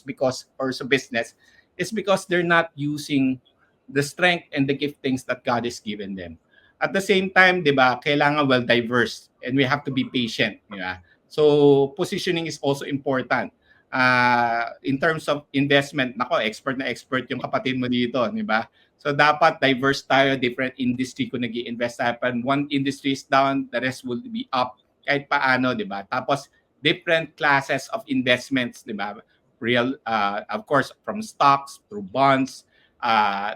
or sa business is because they're not using the strength and the giftings that God has given them. At the same time, di ba, kailangan well diverse and we have to be patient. Di ba? So positioning is also important. In terms of investment, expert na expert yung kapatid mo dito, di ba? So dapat diverse tayo, different industry kung nag-i-invest tayo. When one industry is down, the rest will be up kahit paano, di ba? Tapos different classes of investments, di ba? Real, of course, from stocks, through bonds,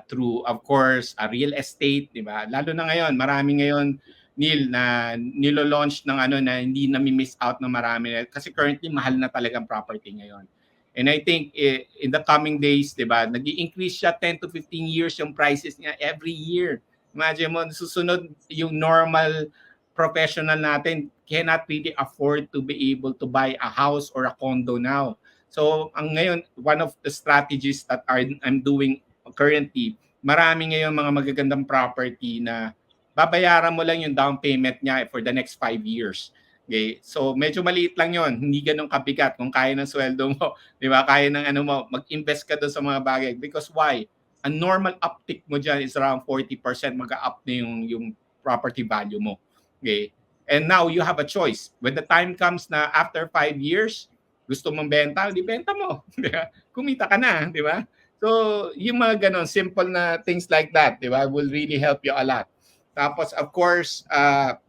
through, of course, real estate, di ba? Lalo na ngayon, marami ngayon, Neil, na nilo-launch ng na hindi nami-miss out ng marami. Kasi currently, mahal na talagang property ngayon. And I think in the coming days, di ba, nag-i-increase siya 10 to 15 years yung prices niya every year. Imagine mo, susunod yung normal professional natin cannot really afford to be able to buy a house or a condo now. So, ang ngayon, one of the strategies that I'm doing currently, marami ngayon mga magagandang property na babayaran mo lang yung down payment niya for the next 5 years. Okay? So, medyo maliit lang yon, hindi ganun kabigat kung kaya ng sweldo mo, di ba? Kaya ng ano mo, mag-invest ka doon sa mga bagay. Because why? A normal uptick mo dyan is around 40%, mag-up na yung property value mo. Okay? And now you have a choice. When the time comes na after 5 years, gusto mong benta, di benta mo. Di ba? Kumita ka na, di ba? So, yung mga ganon, simple na things like that, di ba, will really help you a lot. Tapos, of course, a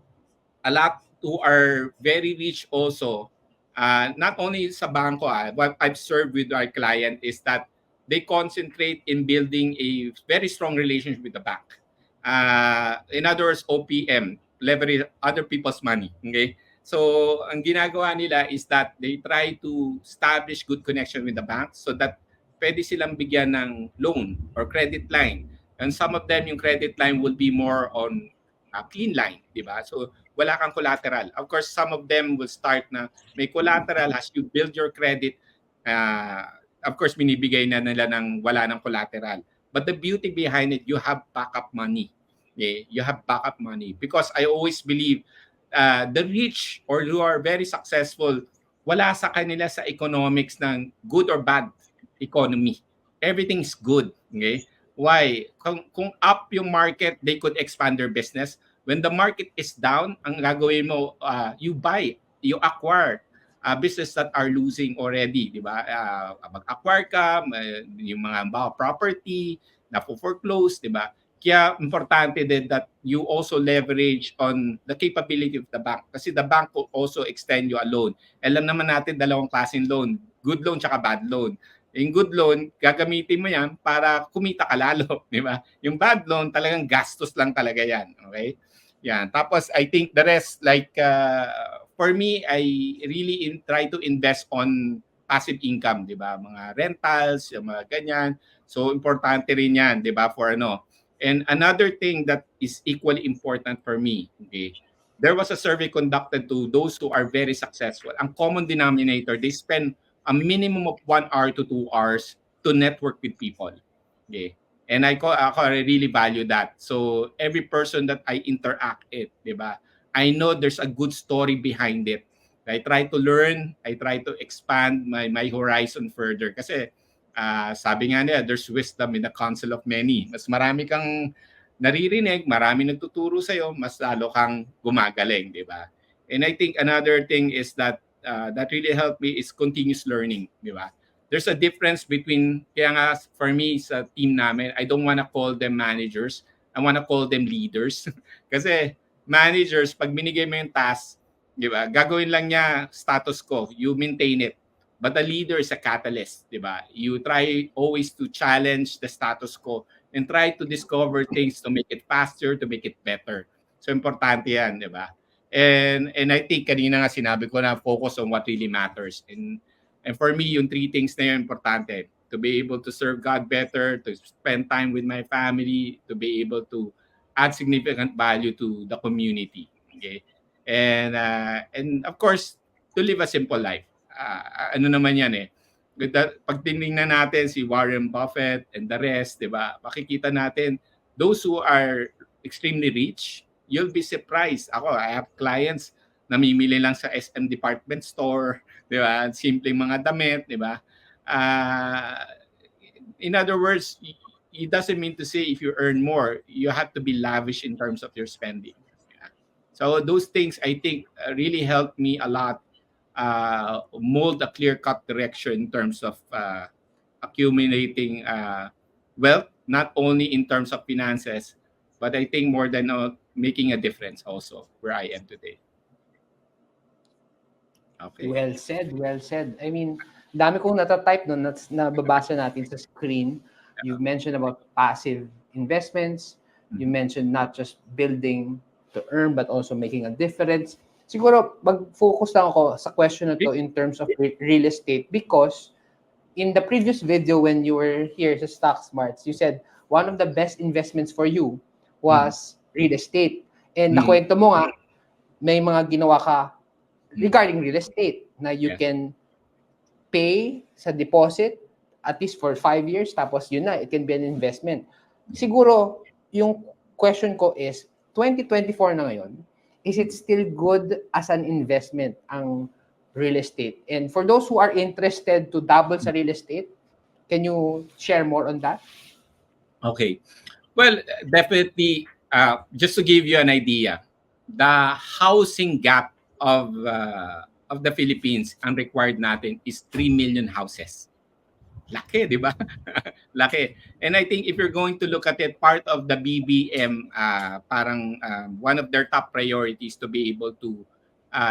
lot who are very rich also, not only sa bangko, what I've served with our client is that they concentrate in building a very strong relationship with the bank. In other words, OPM, leverage other people's money. Okay? So, ang ginagawa nila is that they try to establish good connection with the bank so that pwede silang bigyan ng loan or credit line. And some of them, yung credit line will be more on a clean line, di ba? So, wala kang collateral. Of course, some of them will start na may collateral as you build your credit. Of course, binibigay na nila ng wala ng collateral. But the beauty behind it, you have backup money. Okay? You have backup money. Because I always believe the rich or who are very successful, wala sa kanila sa economics ng good or bad economy. Everything's good. Okay? Why? Kung up yung market, they could expand their business. When the market is down, ang gagawin mo, you buy, you acquire business that are losing already, di ba? Mag-acquire ka, yung mga property na foreclose, di ba? Kaya importante din that you also leverage on the capability of the bank. Kasi the bank will also extend you a loan. Alam naman natin dalawang klaseng loan, good loan tsaka bad loan. Yung good loan, gagamitin mo yan para kumita ka lalo, di ba? Yung bad loan, talagang gastos lang talaga yan, okay? Yan. Tapos, I think the rest, like, for me, I really try to invest on passive income, di ba? Mga rentals, yung mga ganyan. So, importante rin yan, di ba? For ano. And another thing that is equally important for me, okay? There was a survey conducted to those who are very successful. Ang common denominator, they spend a minimum of 1 hour to 2 hours to network with people. Okay? And I really value that. So every person that I interact with, di ba? I know there's a good story behind it. I try to learn, I try to expand my horizon further. Kasi sabi nga nila, there's wisdom in the counsel of many. Mas marami kang naririnig, marami nagtuturo sa'yo, mas lalo kang gumagaling, di ba? And I think another thing is that that really helped me is continuous learning, di ba? There's a difference between, kaya nga for me sa team namin, I don't wanna call them managers, I wanna call them leaders. Kasi managers, pag binigay mo yung task, di ba, gagawin lang niya status quo, you maintain it. But the leader is a catalyst, di ba? You try always to challenge the status quo and try to discover things to make it faster, to make it better. So, importante yan, di ba? And I think kanina nga sinabi ko na focus on what really matters. And for me, yung 3 things na yun importante. To be able to serve God better, to spend time with my family, to be able to add significant value to the community. Okay? And of course, to live a simple life. Ano naman yan eh. Pag tinignan natin si Warren Buffett and the rest, di ba? Makikita natin, those who are extremely rich, you'll be surprised. Ako, I have clients namimili lang sa SM department store, di ba? Simpleng mga damit, di ba? In other words, it doesn't mean to say if you earn more, you have to be lavish in terms of your spending. Yeah. So those things, I think, really helped me a lot mold a clear-cut direction in terms of accumulating wealth, not only in terms of finances, but I think more than making a difference also where I am today. Okay. Well said, well said. I mean, dami kong natatype nun, nababasa natin sa screen. You mentioned about passive investments. You mentioned not just building to earn, but also making a difference. Siguro, mag-focus lang ako sa question na to in terms of real estate because in the previous video when you were here sa Stock Smarts, you said one of the best investments for you Mm. was real estate. And Mm. nakwento mo nga, may mga ginawa ka regarding real estate na you Yes. can pay sa deposit at least for 5 years, tapos yun na, it can be an investment. Siguro, yung question ko is, 2024 na ngayon, is it still good as an investment ang real estate? And for those who are interested to dabble sa real estate, can you share more on that? Okay. Well, definitely, just to give you an idea, the housing gap of the Philippines, ang required natin is 3 million houses. Laki, di ba? Laki. And I think if you're going to look at it, part of the BBM, parang one of their top priorities to be able to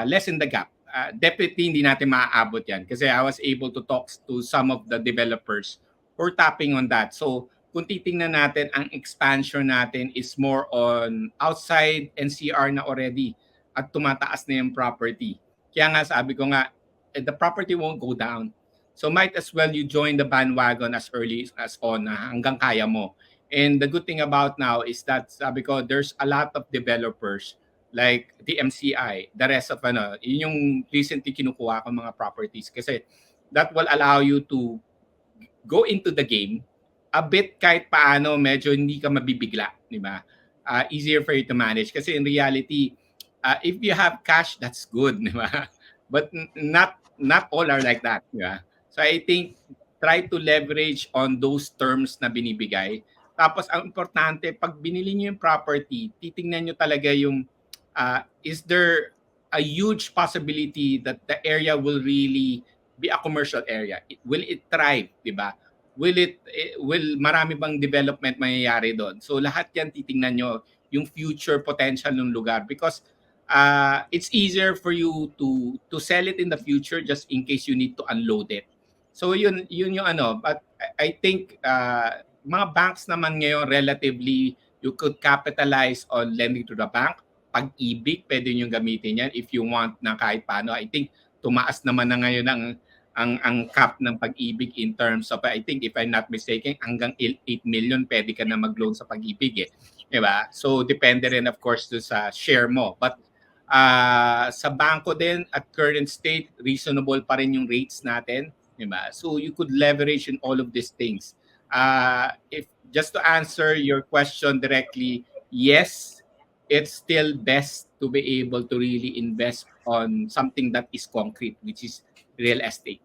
lessen the gap. Definitely hindi natin maaabot yan kasi I was able to talk to some of the developers who are tapping on that. So kung titingnan natin, ang expansion natin is more on outside NCR na already at tumataas na yung property. Kaya nga sabi ko nga, the property won't go down. So might as well you join the bandwagon as early as on hanggang kaya mo. And the good thing about now is that sabi ko, there's a lot of developers like the MCI, the rest of yun yung recently kinukuha ko mga properties kasi that will allow you to go into the game a bit kahit paano medyo hindi ka mabibigla, di ba? Easier for you to manage kasi in reality, if you have cash, that's good, di ba? But not all are like that, di ba? So I think try to leverage on those terms na binibigay. Tapos ang importante, pag binili niyo yung property, titingnan niyo talaga yung is there a huge possibility that the area will really be a commercial area? Will it thrive, di ba? Will marami bang development mangyayari doon? So lahat 'yan titingnan nyo yung future potential ng lugar because it's easier for you to sell it in the future just in case you need to unload it. So yun yung but I think mga banks naman ngayon relatively you could capitalize on lending to the bank. Pag-ibig pwede niyo gamitin yan if you want na kahit paano. I think tumaas naman na ngayon ang cap ng pag-ibig in terms of, I think if I'm not mistaken, hanggang 8 million pwede ka na mag-loan sa pag-ibig eh. Diba? So depende rin of course to sa share mo. But sa bangko din at current state, reasonable pa rin yung rates natin. Diba? So you could leverage in all of these things. If just to answer your question directly, yes, it's still best to be able to really invest on something that is concrete, which is real estate.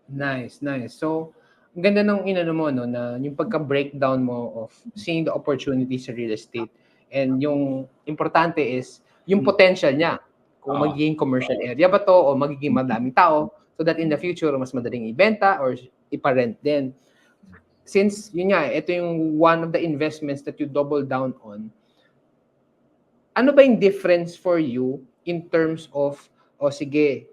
Nice, nice. So, ang ganda ng inano mo, no, na yung pagka-breakdown mo of seeing the opportunities sa real estate. And yung importante is yung potential niya. Kung magiging commercial area ba to o magiging madaming tao so that in the future, mas madaling ibenta or iparent din. Since, yun nga, ito yung one of the investments that you double down on, ano ba yung difference for you in terms of, sige,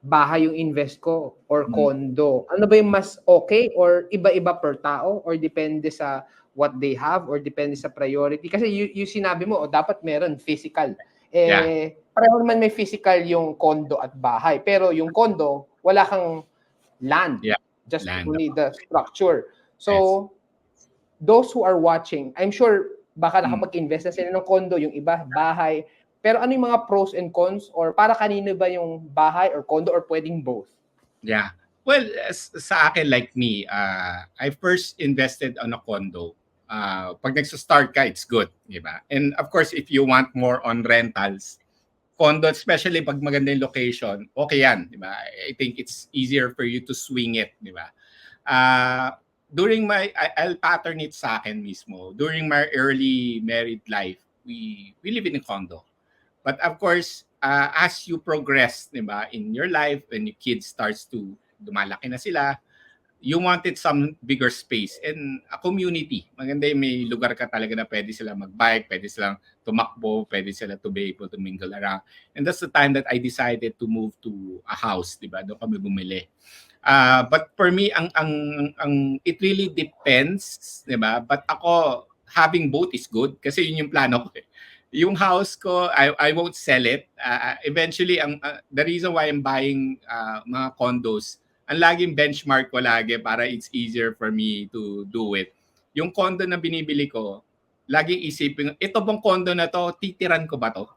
bahay yung invest ko or condo? Ano ba yung mas okay or iba-iba per tao or depende sa what they have or depende sa priority? Kasi you sinabi mo, dapat meron physical. Pareho naman may physical yung condo at bahay. Pero yung condo, wala kang land. Just land. Only the structure. So, those who are watching, I'm sure baka nakapag-invest na sila ng condo, yung iba, bahay. Pero ano yung mga pros and cons or para kanino ba yung bahay or condo or pwedeng both? Yeah. Well, sa akin like me, I first invested on a condo. Pag nagsa-start ka, it's good, di ba? And of course, if you want more on rentals, condo, especially pag maganda yung location, okay yan, di ba? I think it's easier for you to swing it, di ba? During I'll pattern it sa akin mismo. During my early married life, we live in a condo. But of course, as you progress, diba, in your life, when your kids starts to dumalaki na sila, you wanted some bigger space and a community. Maganda yung may lugar ka talaga na pwede sila mag-bike, pwede silang tumakbo, pwede sila to be able to mingle around. And that's the time that I decided to move to a house, diba? Doon kami bumili. But for me, it really depends, diba? But ako, having both is good kasi yun yung plano ko eh. yung house ko, I won't sell it. Eventually, the reason why I'm buying mga condos, ang laging benchmark ko lagi para it's easier for me to do it. Yung condo na binibili ko, laging isipin, ito bang condo na to, titiran ko ba to?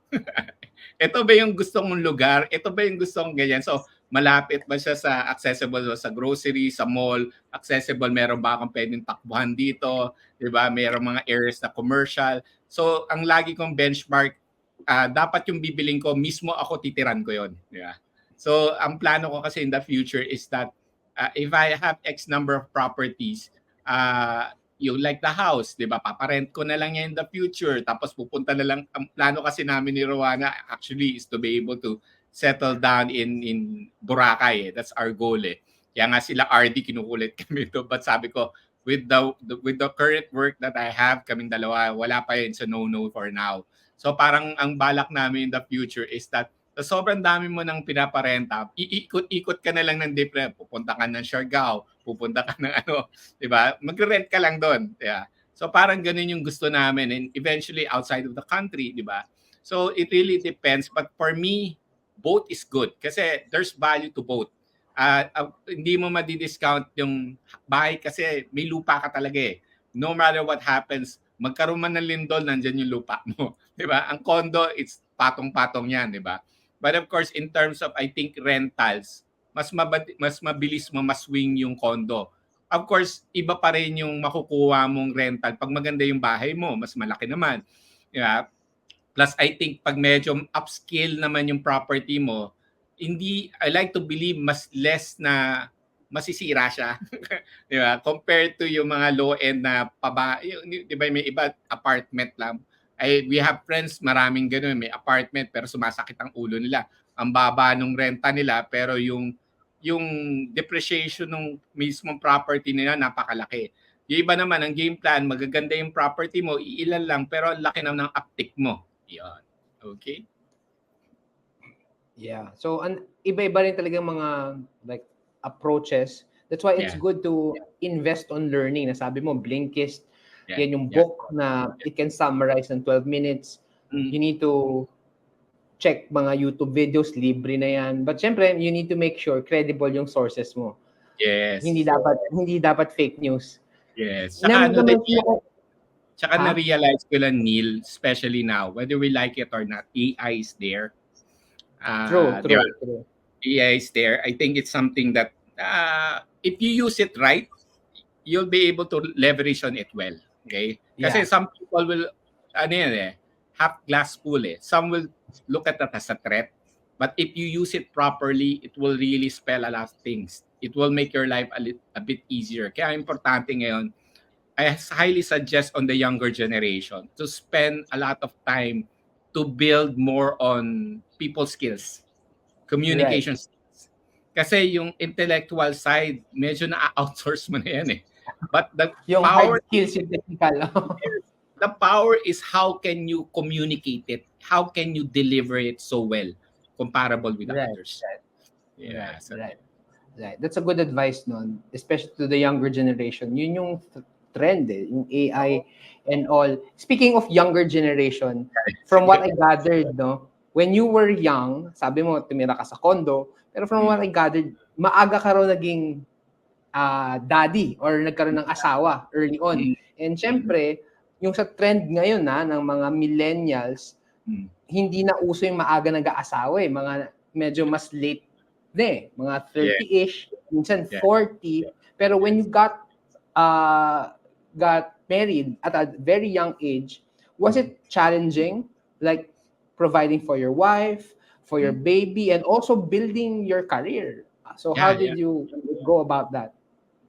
Ito ba yung gusto mong lugar? Ito ba yung gusto mong ganyan? So, malapit ba siya sa accessible ba sa grocery, sa mall? Accessible, meron ba akong pwedeng takbuhan dito? 'Di ba? Meron mga areas na commercial. So, ang lagi kong benchmark, dapat yung bibiling ko, mismo ako titiran ko yon. Di ba? So, ang plano ko kasi in the future is that if I have X number of properties, yung like the house, 'di ba? Paparent ko na lang yan in the future. Tapos pupunta na lang, ang plano kasi namin ni Rowana actually is to be able to settle down in Boracay. That's our goal eh. Kaya nga sila RD kinukulit kami to. But sabi ko, with the current work that I have, kaming dalawa, wala pa yun sa no for now. So parang ang balak namin in the future is that sa sobrang dami mo ng pinaparenta, iikot-ikot ka na lang ng different. Pupunta ka ng Siargao, pupunta ka ng ano, 'di ba? Magre-rent ka lang doon. Yeah. So parang ganun yung gusto namin and eventually outside of the country, 'di ba? So it really depends, but for me, both is good kasi there's value to both. Hindi mo madi-discount yung bahay kasi may lupa ka talaga eh. No matter what happens, magkaroon man ng lindol, nandyan yung lupa mo. 'Di ba? Ang condo, it's patong-patong yan, 'di ba? But of course, in terms of, I think, rentals, mas mabilis mo maswing yung condo. Of course, iba pa rin yung makukuha mong rental. Pag maganda yung bahay mo, mas malaki naman. Yeah. Plus, I think, pag medyo upscale naman yung property mo, I like to believe, mas less na masisira siya. Di ba? Compared to yung mga low-end na di ba, may iba, apartment lang. We have friends, maraming ganun, may apartment pero sumasakit ang ulo nila. Ang baba nung renta nila pero yung depreciation ng mismong property nila napakalaki. Yung iba naman, ang game plan, magaganda yung property mo, iilan lang pero ang laki naman ng uptick mo. Yan. Okay? Yeah. So, iba-iba rin talaga mga like approaches. That's why it's good to invest on learning. Nasabi mo, Blinkist, yan yung book na it can summarize in 12 minutes. You need to check mga YouTube videos, libre na yan. But syempre, you need to make sure credible yung sources mo. Yes. Hindi dapat fake news. Yes. Tsaka na-realize ko lang, Neil, especially now, whether we like it or not, AI is there. True. AI is there. I think it's something that if you use it right, you'll be able to leverage on it well. Okay? Kasi some people will, half glass full eh. Some will look at that as a threat. But if you use it properly, it will really spell a lot of things. It will make your life a bit easier. Kaya importante ngayon, I highly suggest on the younger generation to spend a lot of time to build more on people skills, communication skills. Kasi yung intellectual side, medyo na-outsource mo na yan eh. But the yung power hard skills, yung technical. The power is how can you communicate it? How can you deliver it so well, comparable with others? Right. That's a good advice nun, especially to the younger generation. Yun yung trend eh, yung AI and all. Speaking of younger generation, from what I gathered, no, when you were young, sabi mo, tumira ka sa condo, pero from what I gathered, maaga ka raw naging daddy or nagkaroon ng asawa early on. And syempre, yung sa trend ngayon ng mga millennials, hindi na uso yung maaga nag-aasawa eh. Mga medyo mas late na eh. Mga 30-ish, minsan 40. Pero when you got married at a very young age, was it challenging? Like providing for your wife, for your baby, and also building your career. So how did you go about that?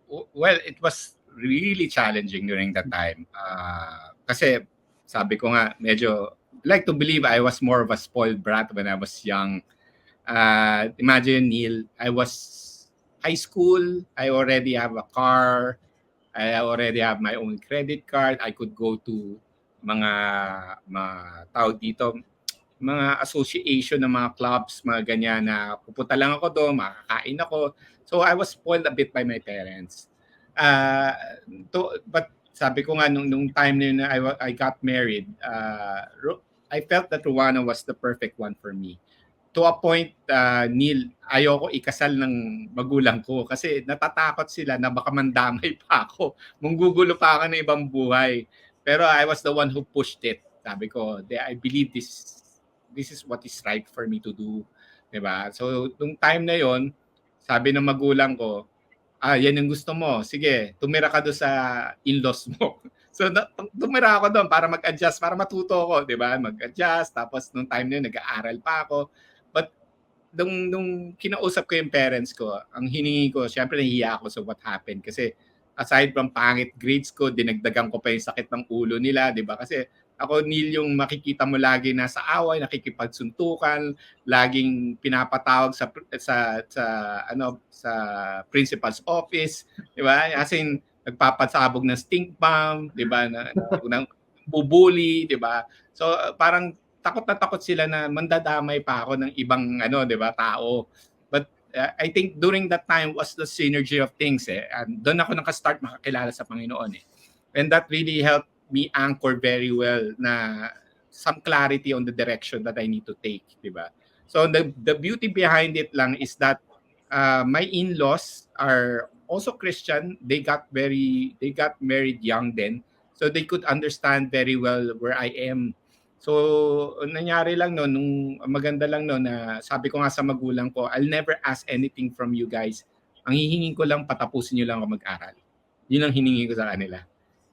Well, it was really challenging during that time. Kasi sabi ko nga, medyo like to believe I was more of a spoiled brat when I was young. Imagine, Neil, I was high school, I already have a car, I already have my own credit card, I could go to mga tawag dito, mga association ng mga clubs, mga ganyan na pupunta lang ako doon, makakain ako. So I was spoiled a bit by my parents. But sabi ko nga nung time na yun I got married, I felt that Rowana was the perfect one for me. To a point, Neil, ayoko ikasal ng magulang ko kasi natatakot sila na baka mandamay pa ako. Manggugulo pa ako ng ibang buhay. Pero I was the one who pushed it. Sabi ko, I believe this is what is right for me to do. 'Di ba? So, nung time na yon, sabi ng magulang ko, yan yung gusto mo. Sige, tumira ka doon sa in-laws mo. So, tumira ako doon para mag-adjust, para matuto ako, di ba? Mag-adjust. Tapos, nung time na yun, nag-aaral pa ako. But, nung kinausap ko yung parents ko, ang hiningi ko, syempre nahihiya ako sa what happened. Kasi, aside from pangit grades ko, dinagdagan ko pa yung sakit ng ulo nila, di ba? Kasi, ako, Neil, yung makikita mo lagi nasa away, nakikipagsuntukan, laging pinapatawag sa principal's office, 'di ba? As in nagpapasabog ng stink bomb, 'di ba? Nang bubuli, 'di ba? So parang takot na takot sila na mandadamay pa ako ng ibang 'di ba, tao. But I think during that time was the synergy of things eh. And doon ako naka-start makakilala sa Panginoon eh. And that really helped me anchor very well na some clarity on the direction that I need to take, di ba? So the beauty behind it lang is that my in-laws are also Christian. They got married young then. So they could understand very well where I am. So nangyari lang no nung maganda lang no na sabi ko nga sa magulang ko, I'll never ask anything from you guys. Ang hihingin ko lang patapusin niyo lang ako mag-aral. Yun ang hiningi ko sa kanila.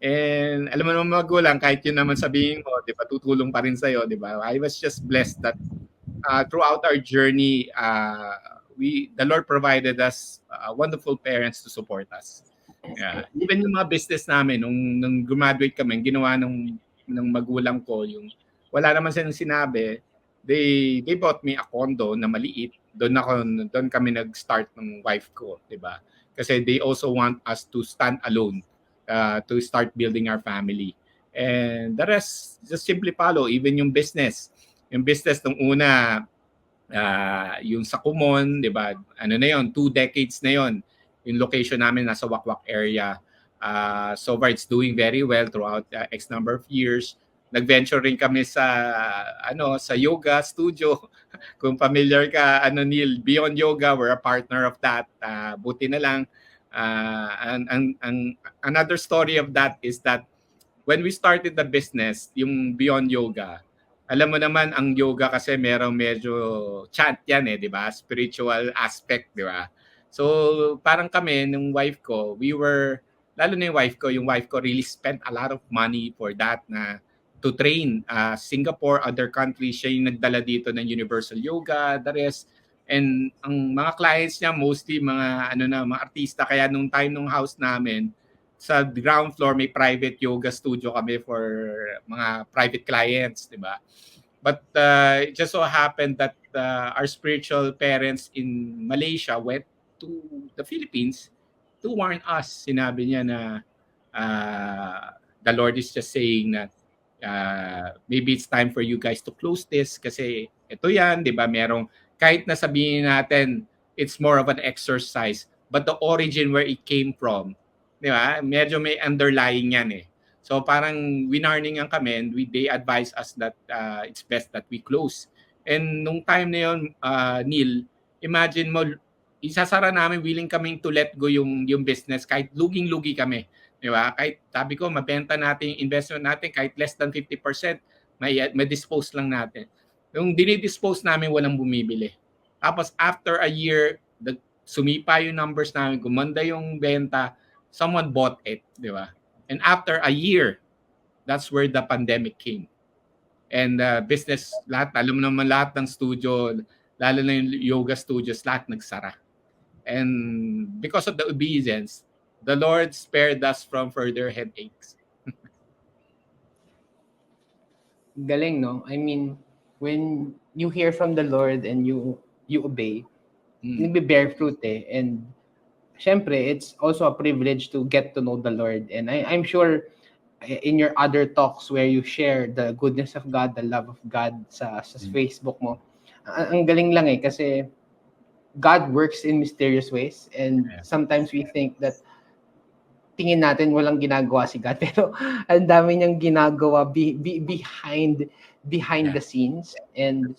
And alam mo naman magulang, kahit yun naman sabihin mo, di ba, tutulong pa rin sa'yo, di ba? I was just blessed that throughout our journey, the Lord provided us wonderful parents to support us. Yeah. Even yung mga business namin, nung graduate kami, ginawa ng magulang ko, yung wala naman silang sinabi, they bought me a condo na maliit. Doon kami nag-start ng wife ko, di ba? Kasi they also want us to stand alone. To start building our family. And the rest, just simply follow. Even yung business. Yung business nung una, yung sa Kumon, di ba? Ano na yon, 2 decades na yon. Yung location namin nasa Wakwak area. So far, it's doing very well throughout X number of years. Nag-venture rin kami sa yoga studio. Kung familiar ka, Neil, Beyond Yoga, we're a partner of that. Buti na lang. Another story of that is that when we started the business, yung Beyond Yoga, alam mo naman ang yoga kasi merong medyo chant yan di ba? Spiritual aspect, di ba? So parang kami, nung wife ko, lalo na yung wife ko really spent a lot of money for that na to train Singapore, other countries, siya yung nagdala dito ng Universal Yoga, the rest. And ang mga clients niya mostly mga mga artista, kaya nung time nung house namin sa ground floor may private yoga studio kami for mga private clients, di ba? But it just so happened that our spiritual parents in Malaysia went to the Philippines to warn us. Sinabi niya na the Lord is just saying that maybe it's time for you guys to close this kasi ito yan, di ba? Merong kahit na sabihin natin it's more of an exercise, but the origin where it came from, di ba? Medyo may underlying yan eh. So parang winarningan kami and they advise us that it's best that we close. And nung time na yun, Neil, imagine mo, isasara namin, willing kaming to let go yung business kahit luging-lugi kami. Di ba? Kahit sabi ko, mabenta natin yung investment natin kahit less than 50%, may dispose lang natin. Yung dinidispose namin, walang bumibili. Tapos after a year, sumipa yung numbers namin, gumanda yung benta, someone bought it, di ba? And after a year, that's where the pandemic came. And business, alam mo naman lahat ng studio, lalo na yung yoga studios, lahat nagsara. And because of the obedience, the Lord spared us from further headaches. Galing, no? I mean, when you hear from the Lord and you obey, nagbe-bear fruit eh. And syempre, it's also a privilege to get to know the Lord. And I'm sure in your other talks where you share the goodness of God, the love of God sa Facebook mo, ang galing lang eh kasi God works in mysterious ways. And sometimes we think that tingin natin walang ginagawa si God, pero ang dami niyang ginagawa behind Yeah. the scenes. And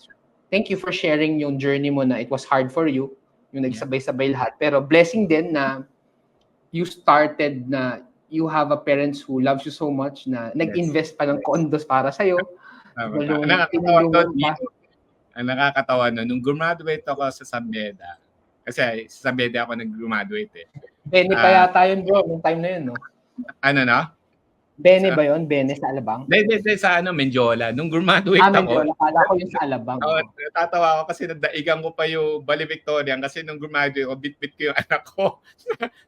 thank you for sharing yung journey mo na it was hard for you, yung nagsabay-sabay lahat. Pero blessing din na you started na you have a parents who loves you so much na nag-invest pa ng condos para sa'yo. Ang nakakatawa nun, nung graduate ako sa San Beda, kasi sa San Beda ako nag-graduate eh. Bene pa yata yun bro, nung time na yun, no? Ano na? Bene ba yun? Bene sa Alabang? Hindi, sa Mendiola. Nung graduate ako. Mendiola. Kala ko yung sa Alabang. Natatawa ako kasi nadaigan ko pa yung Bali Victorian kasi nung graduate ko, bit-bit ko yung anak ko.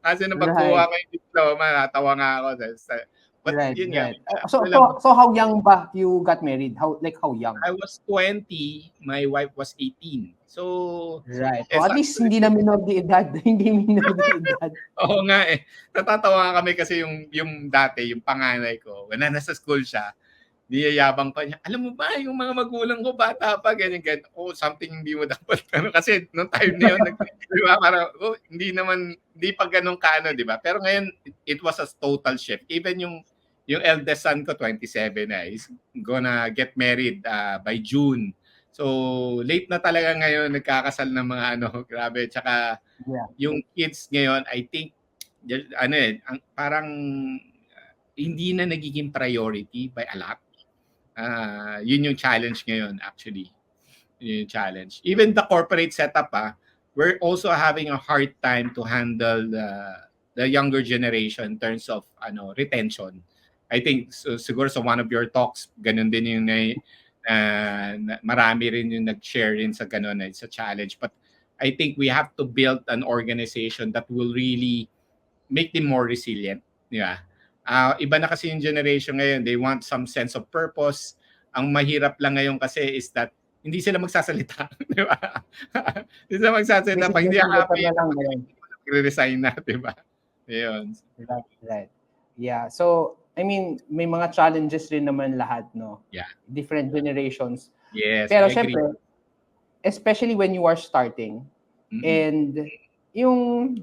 Kasi nung pagkuha ko yung diploma, natawa nga ako. But yun right. So how young ba you got married? How young? I was 20, my wife was 18. So right. So at least hindi na minor de edad. Hindi minor de edad. Oo nga eh. Natatawa kami kasi yung dati, yung panganay ko, when nasa school siya, niyayabang pa niya. Alam mo ba, yung mga magulang ko bata pa, ganyan. Oh, something hindi mo dapat. Kasi nung time na yun, diba, parang, hindi pa ganun kaano, di ba? Pero ngayon, it was a total shift. Even yung eldest son ko, 27 na, is gonna get married by June. So, late na talaga ngayon, nagkakasal ng mga grabe. Tsaka, yung kids ngayon, I think, parang hindi na nagiging priority by a lot. Yun yung challenge ngayon, actually. Yun yung challenge. Even the corporate setup, we're also having a hard time to handle the younger generation in terms of retention. I think siguro sa one of your talks, ganun din yung marami rin yung nag-share rin sa ganun. It's a challenge. But I think we have to build an organization that will really make them more resilient. Yeah. Iba na kasi yung generation ngayon. They want some sense of purpose. Ang mahirap lang ngayon kasi is that hindi sila magsasalita. Di ba? Hindi sila magsasalita. Pag hindi happy, resign na. Di ba? Yun. Right. Yeah. So, I mean, may mga challenges rin naman lahat, no? Yeah. Different generations. Yes, pero syempre, especially when you are starting, and yung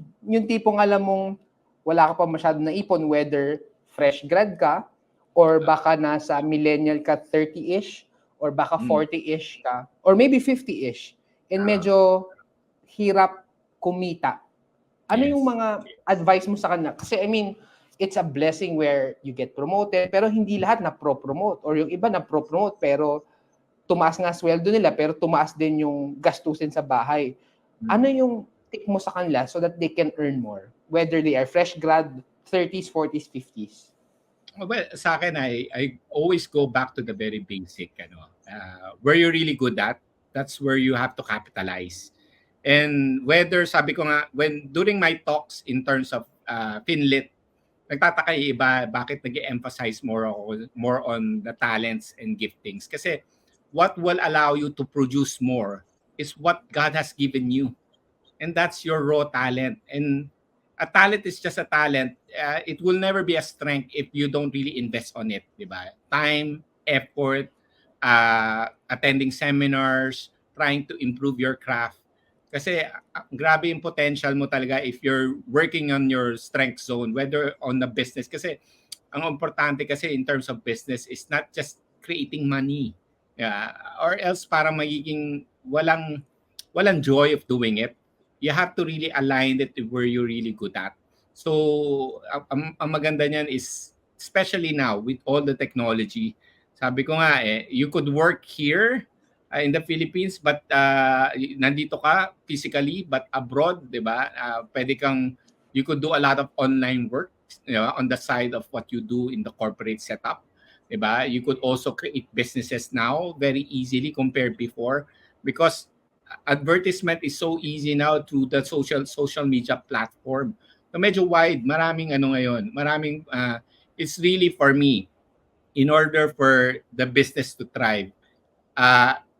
tipong alam mong wala ka pa masyado na ipon, whether fresh grad ka, or baka nasa millennial ka 30-ish, or baka 40-ish ka, or maybe 50-ish, and medyo hirap kumita. Ano yung mga advice mo sa kanila? Kasi I mean, it's a blessing where you get promoted, pero hindi lahat na pro-promote, or yung iba na pro-promote, pero tumaas nga sweldo nila, pero tumaas din yung gastusin sa bahay. Ano yung tip mo sa kanila so that they can earn more? Whether they are fresh grad, 30s, 40s, 50s. Well, sa akin, I always go back to the very basic. Where you're really good at, that's where you have to capitalize. And whether, sabi ko nga, during my talks in terms of Finlit, nagtataka yung iba bakit nag-emphasize more on the talents and giftings. Kasi what will allow you to produce more is what God has given you. And that's your raw talent. And a talent is just a talent. It will never be a strength if you don't really invest on it. Diba? Time, effort, attending seminars, trying to improve your craft. Kasi grabe yung potential mo talaga if you're working on your strength zone, whether on the business. Kasi ang importante kasi in terms of business is not just creating money. Yeah, or else parang magiging walang joy of doing it. You have to really align it to where you're really good at. So, ang maganda niyan is, especially now with all the technology, sabi ko nga you could work here in the Philippines, but nandito ka physically, but abroad, di ba? You could do a lot of online work, on the side of what you do in the corporate setup, di ba? You could also create businesses now very easily compared before, because advertisement is so easy now through the social media platform. So medyo wide, maraming ngayon, it's really for me, in order for the business to thrive,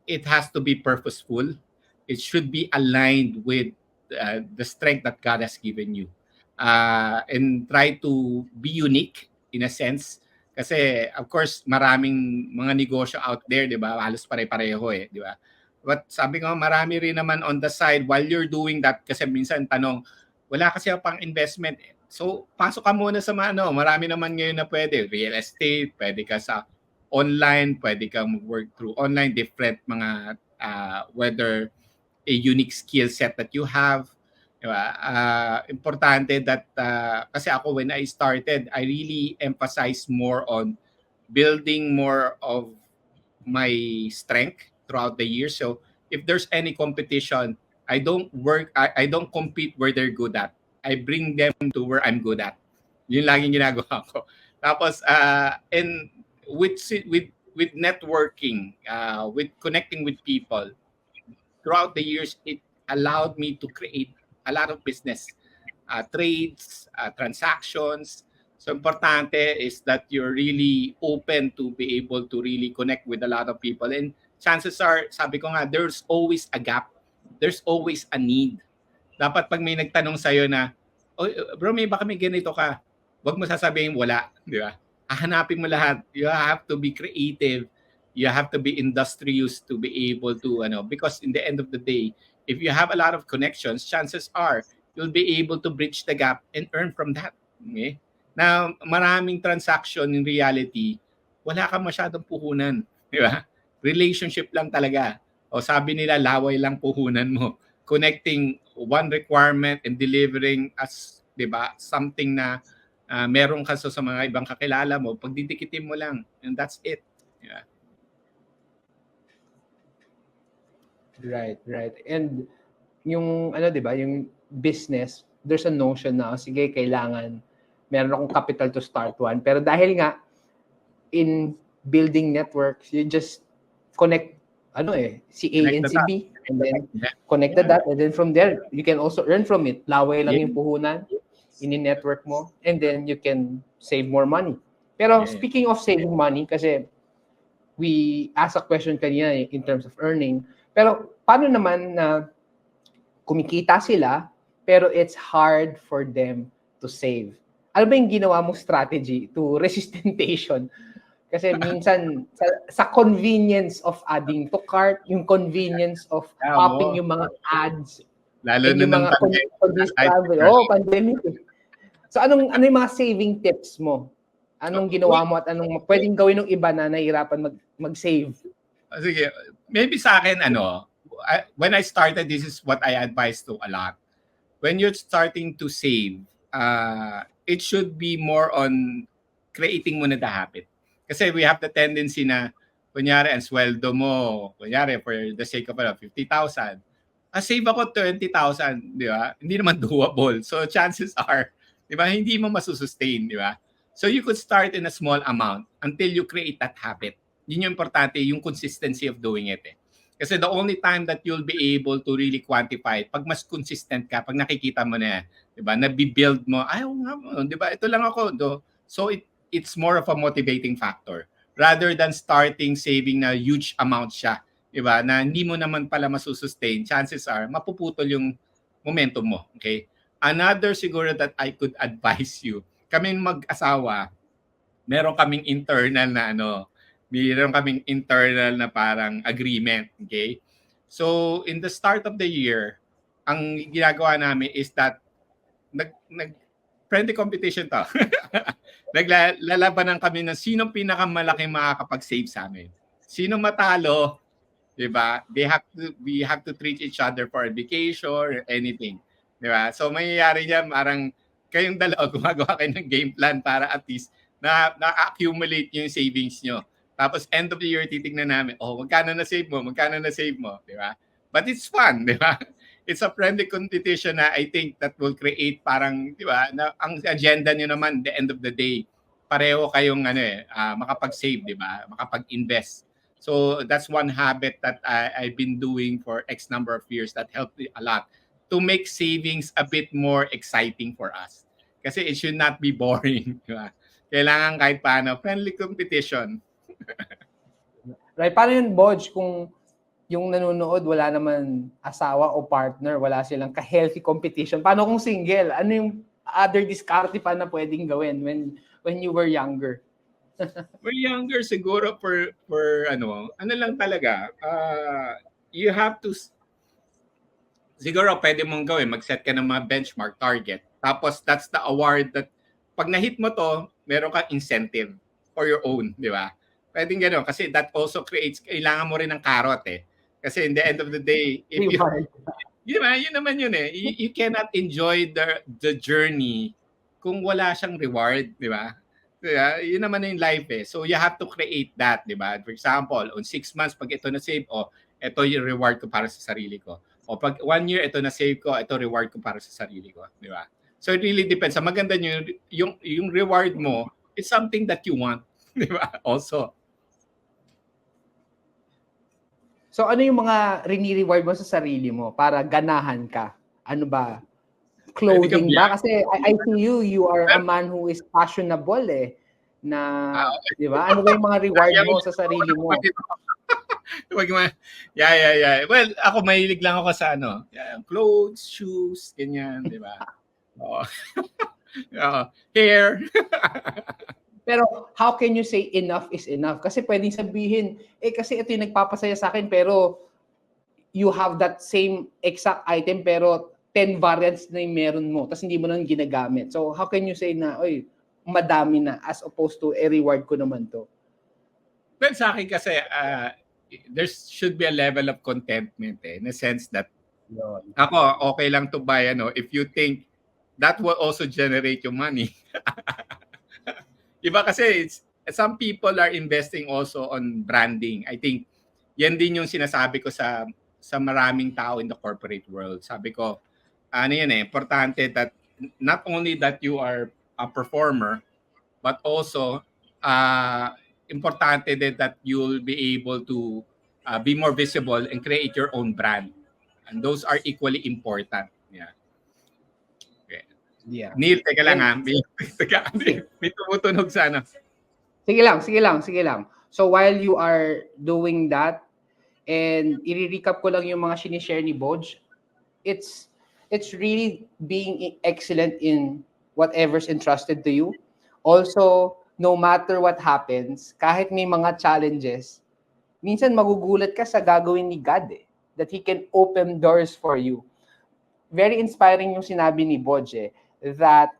it has to be purposeful. It should be aligned with the strength that God has given you. And try to be unique in a sense. Kasi, of course, maraming mga negosyo out there, di ba? Halos pare-pareho di ba? But sabi ko, marami rin naman on the side while you're doing that. Kasi minsan tanong, wala kasi pang investment. So, pasok ka muna sa marami naman ngayon na pwede. Real estate, pwede ka sa online, pwede kang work through online, different mga, whether a unique skill set that you have. Diba? Importante that, kasi ako when I started, I really emphasize more on building more of my strength throughout the year. So if there's any competition, I don't compete where they're good at. I bring them to where I'm good at. Yun laging ginagawa ko. Tapos and with networking, with connecting with people throughout the years, it allowed me to create a lot of business trades, transactions. So importante is that you're really open to be able to really connect with a lot of people. And chances are, sabi ko nga, there's always a gap. There's always a need. Dapat pag may nagtanong sa'yo na, oh, bro, may baka may ganito ka, wag mo sasabihin wala. Di ba? Hahanapin mo lahat. You have to be creative. You have to be industrious to be able to, because in the end of the day, if you have a lot of connections, chances are you'll be able to bridge the gap and earn from that. Okay? Now, maraming transaction in reality, wala kang masyadong puhunan. Di ba? Relationship lang talaga. O sabi nila, laway lang puhunan mo. Connecting one requirement and delivering as, di ba, something na meron ka sa mga ibang kakilala mo, pagdidikitin mo lang. And that's it. Yeah. Right. And yung di ba, yung business, there's a notion na sige, kailangan meron akong capital to start one. Pero dahil nga in building networks, you just connect si A and si B, and then connect the dot, and then from there you can also earn from it. Laway lang yung puhunan, ini-network mo, and then you can save more money. Pero speaking of saving money, kasi we asked a question kanina in terms of earning, pero paano naman na kumikita sila pero it's hard for them to save? Ano ba yung ginawa mong strategy to resist temptation? Kasi minsan sa convenience of adding to cart, yung convenience of popping yung mga ads, lalo na yung mga travel. Pandemic. So ano yung mga saving tips mo? Anong ginawa mo at anong pwedeng gawin ng iba na nahihirapan mag-save? Sige, maybe sa akin when I started, this is what I advise to a lot. When you're starting to save, it should be more on creating muna the habit. Kasi we have the tendency na, kunyari, ang sweldo mo, kunyari, for the sake of 50,000, save ako 20,000, di ba? Hindi naman doable. So chances are, di ba, hindi mo masusustain, di ba? So you could start in a small amount until you create that habit. Yun yung importante, yung consistency of doing it. Kasi the only time that you'll be able to really quantify, pag mas consistent ka, pag nakikita mo na, di ba, nabibuild mo, di ba, ito lang ako. So it's more of a motivating factor rather than starting saving na huge amount siya, di ba, na hindi mo naman pala masusustain. Chances are, mapuputol yung momentum mo. Okay? Another siguro that I could advise you, kaming mag-asawa, meron kaming internal na parang agreement, okay? So, in the start of the year, ang ginagawa namin is that friendly competition to. Naglalabanan kami ng sinong pinakamalaking makakapag-save sa amin. Sino matalo, 'di ba? We have to treat each other for a vacation or anything, 'di ba? So mangyayari niyan, parang kayong dalawa gumagawa kayo ng game plan para at least na-accumulate yung savings nyo. Tapos end of the year titingnan namin, magkano na save mo, 'di ba? But it's fun, 'di ba? It's a friendly competition na I think that will create parang, 'di ba, na ang agenda niyo naman the end of the day, pareho kayong makapag-save, 'di ba? Makapag-invest. So that's one habit that I've been doing for X number of years that helped me a lot to make savings a bit more exciting for us. Kasi it should not be boring, 'di ba? Kailangan kahit paano friendly competition. Right, paano yun, Bodge, kung yung nanonood wala naman asawa o partner, wala silang ka-healthy competition? Paano kung single? Ano yung other diskarte pa na pwedeng gawin when you were younger? When younger, siguro for ano lang talaga, you have to, siguro pwede mong gawin, mag-set ka ng mga benchmark target. Tapos that's the award that pag na-hit mo to, meron kang incentive for your own, di ba? Pwedeng gano'n. Kasi that also creates, kailangan mo rin ng carrot eh. Kasi in the end of the day, if you, Reward. yun naman yun eh. You cannot enjoy the journey kung wala siyang reward, di ba? Diba? Yun naman yung life eh. So you have to create that, di ba? For example, on 6 months, pag ito na-save, ito yung reward ko para sa sarili ko. O pag 1 year, ito na-save ko, ito reward ko para sa sarili ko, di ba? So it really depends. Ang maganda nyo, yung reward mo is something that you want, di ba? Also. So ano yung mga rini-reward mo sa sarili mo para ganahan ka? Ano ba? Clothing ba? Kasi I see you are a man who is fashionable eh. Na, di ba? Ano ba yung mga reward mo sa sarili mo? Yeah. Well, ako mahilig lang ako sa clothes, shoes, ganyan, di ba? Hair. Pero how can you say enough is enough? Kasi pwedeng sabihin, kasi ito yung nagpapasaya sa akin, pero you have that same exact item, pero 10 variants na yung meron mo, tapos hindi mo nang ginagamit. So how can you say na, madami na, as opposed to reward ko naman to? Well, sa akin kasi, there should be a level of contentment in the sense that ako, okay lang to buy, if you think that will also generate your money. Iba kasi, some people are investing also on branding. I think, yan din yung sinasabi ko sa maraming tao in the corporate world. Sabi ko, importante that not only that you are a performer, but also, importante din that you'll be able to be more visible and create your own brand. And those are equally important. Yeah. Okay. Yeah. Neil, teka lang ha. May tumutunog sana. Sige lang. So while you are doing that, and i-recap ko lang yung mga sinishare ni Boj, it's really being excellent in whatever's entrusted to you. Also, no matter what happens, kahit may mga challenges, minsan magugulat ka sa gagawin ni God that He can open doors for you. Very inspiring yung sinabi ni Boj that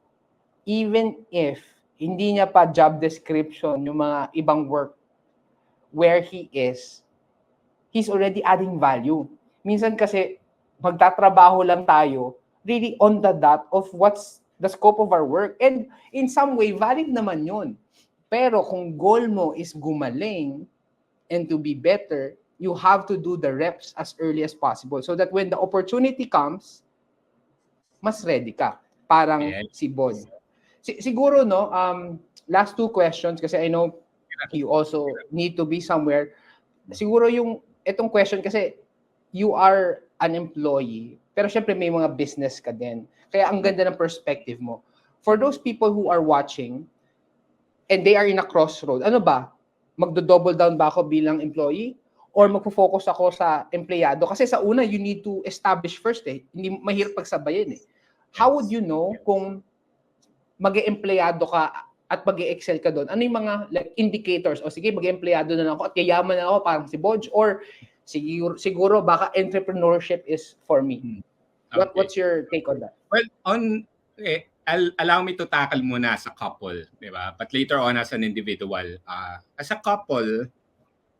even if hindi niya pa job description yung mga ibang work where he is, he's already adding value. Minsan kasi magtatrabaho lang tayo really on the dot of what's the scope of our work. And in some way, valid naman yun. Pero kung goal mo is gumaling and to be better, you have to do the reps as early as possible so that when the opportunity comes, mas ready ka. Parang si Bod. Siguro, last 2 questions kasi I know you also need to be somewhere. Siguro itong question kasi you are an employee, pero syempre may mga business ka din. Kaya ang ganda ng perspective mo. For those people who are watching and they are in a crossroad, ano ba? Magdo-double down ba ako bilang employee? Or magpo-focus ako sa empleyado? Kasi sa una, you need to establish first Hindi mahirap pagsabayin How would you know kung mag-empleyado ka at mag-excel ka doon? Ano yung mga indicators? O sige, mag-empleyado na lang ako at yayaman na ako parang si Boj, or siguro baka entrepreneurship is for me. Okay. What's your take on that? Well, allow me to tackle muna as a couple, di ba? But later on as an individual. As a couple,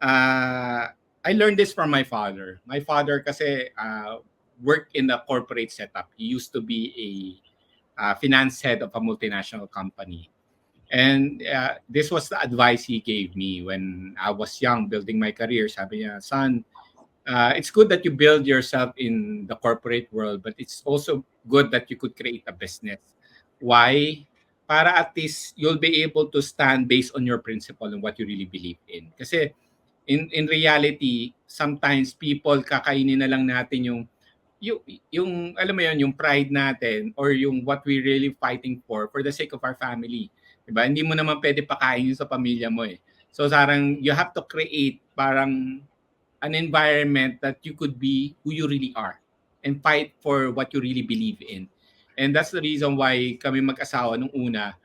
I learned this from my father. My father kasi worked in the corporate setup. He used to be a finance head of a multinational company. And this was the advice he gave me when I was young, building my career. Sabi niya, son, it's good that you build yourself in the corporate world, but it's also good that you could create a business. Why? Para at least you'll be able to stand based on your principle and what you really believe in. Kasi in reality, sometimes people kakainin na lang natin yung alam mo yun, yung pride natin or yung what we really fighting for the sake of our family. Diba? Hindi mo naman pwede pakain yun sa pamilya mo So sarang you have to create parang an environment that you could be who you really are and fight for what you really believe in. And that's the reason why kami mag-asawa nung una,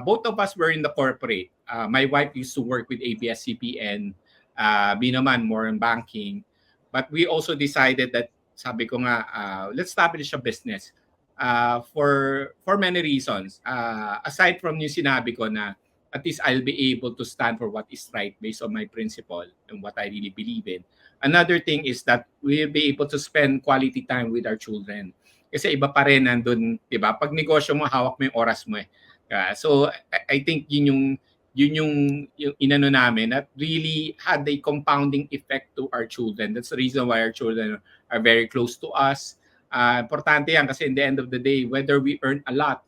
both of us were in the corporate. My wife used to work with ABS-CBN, naman more in banking. But we also decided that, sabi ko nga, let's establish a business. for many reasons. Aside from yung sinabi ko na at least I'll be able to stand for what is right based on my principle and what I really believe in. Another thing is that we'll be able to spend quality time with our children. Kasi iba pa rin nandun, di ba? Pag negosyo mo, hawak mo yung oras mo eh. So I think yun yung inano namin that really had a compounding effect to our children. That's the reason why our children are very close to us. Importante yan kasi in the end of the day, whether we earn a lot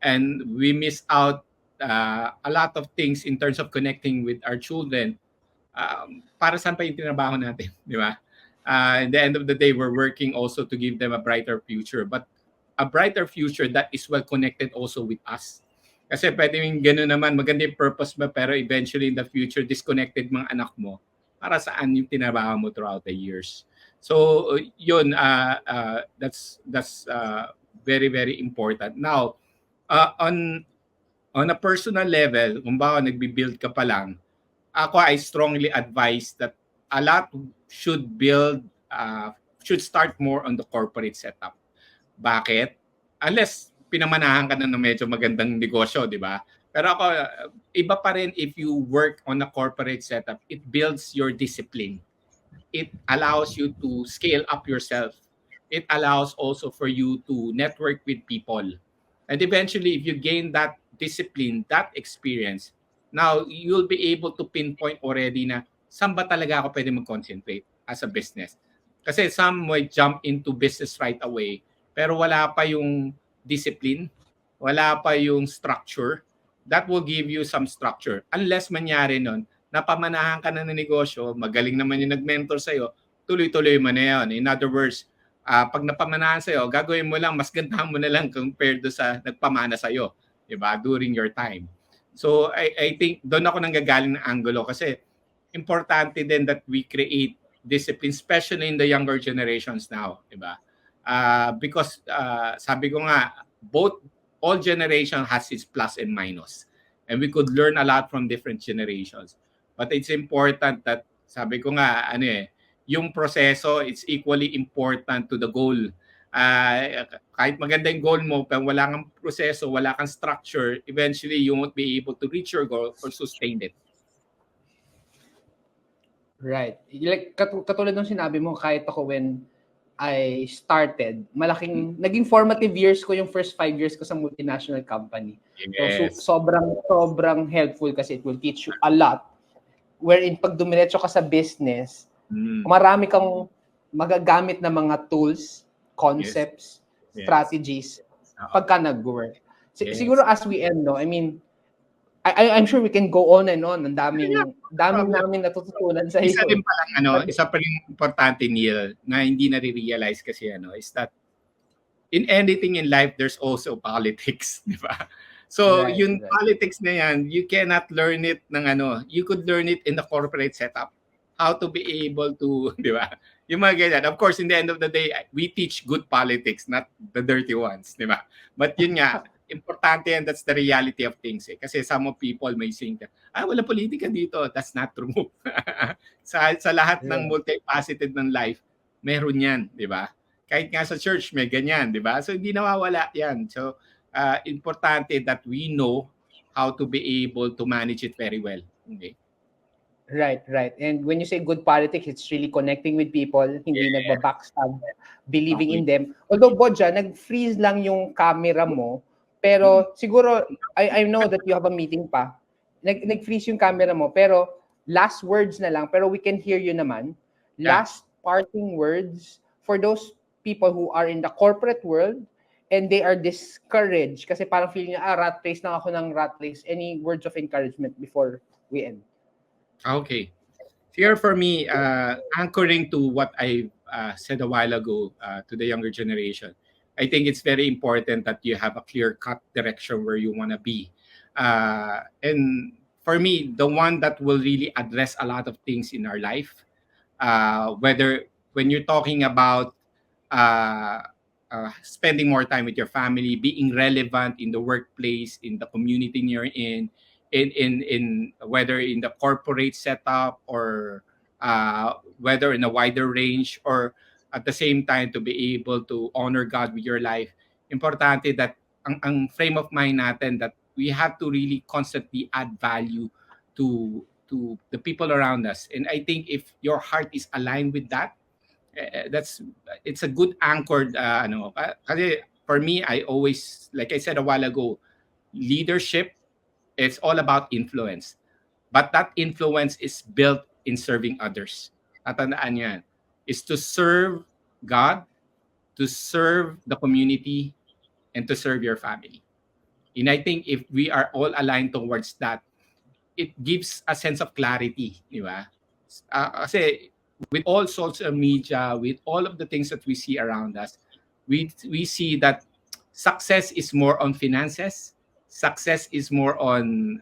and we miss out a lot of things in terms of connecting with our children, para saan pa yung tinabaho natin, di ba? In the end of the day, we're working also to give them a brighter future, but a brighter future that is well connected also with us. Kasi pwede yung gano'n naman, maganda yung purpose mo, pero eventually in the future, disconnected mga anak mo, para saan yung tinabaho mo throughout the years. So yun, that's very, very important. Now, on a personal level, kung baka nagbi-build ka pa lang, ako I strongly advise that a lot should start more on the corporate setup. Bakit? Unless pinamanahan ka na ng medyo magandang negosyo, di ba? Pero ako, iba pa rin if you work on a corporate setup, it builds your discipline. It allows you to scale up yourself. It allows also for you to network with people. And eventually, if you gain that discipline, that experience, now you'll be able to pinpoint already na saan ba talaga ako pwede mag-concentrate as a business. Kasi some might jump into business right away, pero wala pa yung discipline, wala pa yung structure. That will give you some structure. Unless mangyari nun, napamanahan ka na ng negosyo, magaling naman yung nag-mentor sa'yo, tuloy-tuloy mo na yun. In other words, pag napamanahan sa'yo, gagawin mo lang, mas gandahan mo na lang compared do sa nagpamana sa'yo, diba? During your time. So I think doon ako nanggagaling ng angulo kasi importante din that we create discipline, especially in the younger generations now, diba? Because sabi ko nga, all generation has its plus and minus. And we could learn a lot from different generations. But it's important that, sabi ko nga, yung proseso, it's equally important to the goal. Kahit maganda yung goal mo, pero wala kang proseso, wala kang structure, eventually you won't be able to reach your goal or sustain it. Right. Like, katulad ng sinabi mo, kahit ako when I started, naging formative years ko yung first 5 years ko sa multinational company. Yes. So, sobrang helpful kasi it will teach you a lot. Wherein pag dumiretso ka sa business, marami kang magagamit na mga tools, concepts, strategies, pagka nag-work. Siguro as we end, no, I mean, I'm sure we can go on and on. Ang daming namin natututunan sa iyo. Isa din palang isa pa rin importante, Neil, na hindi na-realize kasi is that in anything in life there's also politics, di ba? So yung politics na yan, you cannot learn it you could learn it in the corporate setup. How to be able to, di ba? Yung mga ganyan. Of course, in the end of the day, we teach good politics, not the dirty ones, di ba? But yun nga, importante yan, that's the reality of things. Kasi some of people may think that, wala politika dito. That's not true. sa lahat ng multifaceted ng life, meron yan, di ba? Kahit nga sa church, may ganyan, di ba? So, hindi nawawala yan. So, importante that we know how to be able to manage it very well. Okay? Right. And when you say good politics, it's really connecting with people, hindi nagbabackstab, believing in them. Although, Bodja, nag-freeze lang yung camera mo, pero siguro, I know that you have a meeting pa. Nag-freeze yung camera mo, pero last words na lang, pero we can hear you naman. Last parting words for those people who are in the corporate world and they are discouraged kasi parang feeling niya, rat race na ako ng rat race. Any words of encouragement before we end? Okay. Here for me, anchoring to what I said a while ago to the younger generation, I think it's very important that you have a clear-cut direction where you want to be. And for me, the one that will really address a lot of things in our life, whether when you're talking about spending more time with your family, being relevant in the workplace, in the community you're in whether in the corporate setup or whether in a wider range, or at the same time to be able to honor God with your life, importante that ang frame of mind natin that we have to really constantly add value to the people around us. And I think if your heart is aligned with that, it's a good anchored kasi for me, I always, like I said a while ago, leadership, it's all about influence, but that influence is built in serving others. Tatandaan yan, is to serve God, to serve the community, and to serve your family. And I think if we are all aligned towards that, it gives a sense of clarity, di ba? Kasi with all social media, with all of the things that we see around us, we see that success is more on finances. Success is more on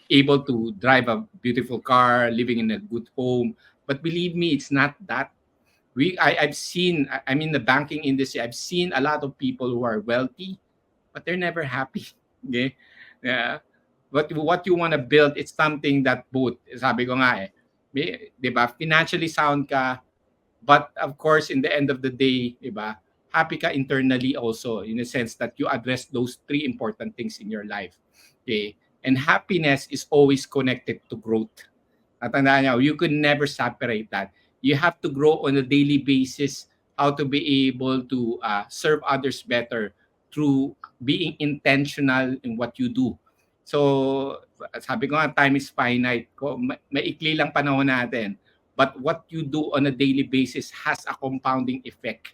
able to drive a beautiful car, living in a good home. But believe me, it's not that. I've seen, I'm in the banking industry, I've seen a lot of people who are wealthy, but they're never happy. Okay? Yeah. But what you want to build is something that both, sabi ko nga di ba, financially sound ka, but of course, in the end of the day, di ba, happy ka internally also, in the sense that you address those three important things in your life. Okay? And happiness is always connected to growth. Tatandaan niyo, you could never separate that. You have to grow on a daily basis, how to be able to serve others better through being intentional in what you do. So, sabi ko nga, time is finite. Maikli lang panahon natin. But what you do on a daily basis has a compounding effect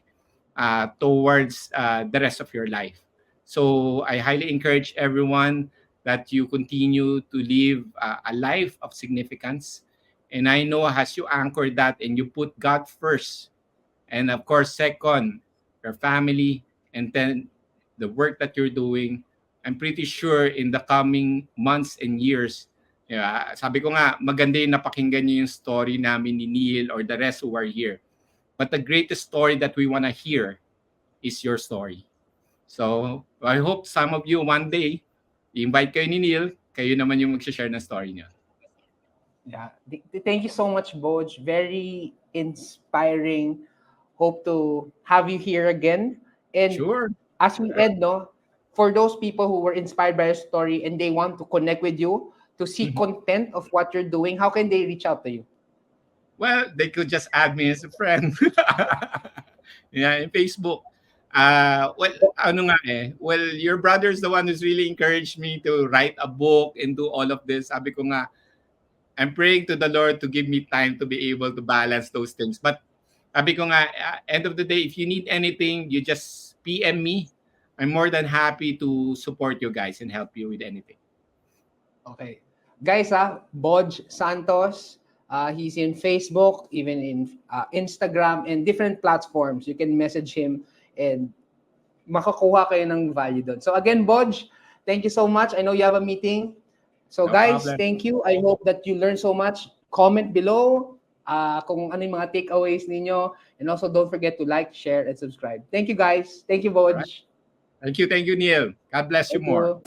towards the rest of your life. So, I highly encourage everyone that you continue to live a life of significance. And I know as you anchor that and you put God first, and of course, second, your family, and then the work that you're doing, I'm pretty sure in the coming months and years, sabi ko nga, maganda yung napakinggan niyo yung story namin ni Neil or the rest who are here. But the greatest story that we want to hear is your story. So, I hope some of you one day, i-invite kayo ni Neil, kayo naman yung mag-share ng story niyo. Yeah. Thank you so much, Boj. Very inspiring. Hope to have you here again. And Sure. as we end, for those people who were inspired by your story and they want to connect with you to see content of what you're doing, how can they reach out to you? Well, they could just add me as a friend. In Facebook. Well, your brother's the one who's really encouraged me to write a book and do all of this. Sabi ko nga, I'm praying to the Lord to give me time to be able to balance those things. But sabi ko nga, end of the day, if you need anything, you just PM me. I'm more than happy to support you guys and help you with anything. Okay. Guys, Boj Santos, he's in Facebook, even in Instagram, and different platforms. You can message him and makakuha kayo ng value doon. So again, Boj, thank you so much. I know you have a meeting. So No guys, problem. thank you. I hope that you learned so much. Comment below kung ano yung mga takeaways ninyo. And also don't forget to like, share, and subscribe. Thank you guys. Thank you, Boj. Right. Thank you, Neil. God bless you more.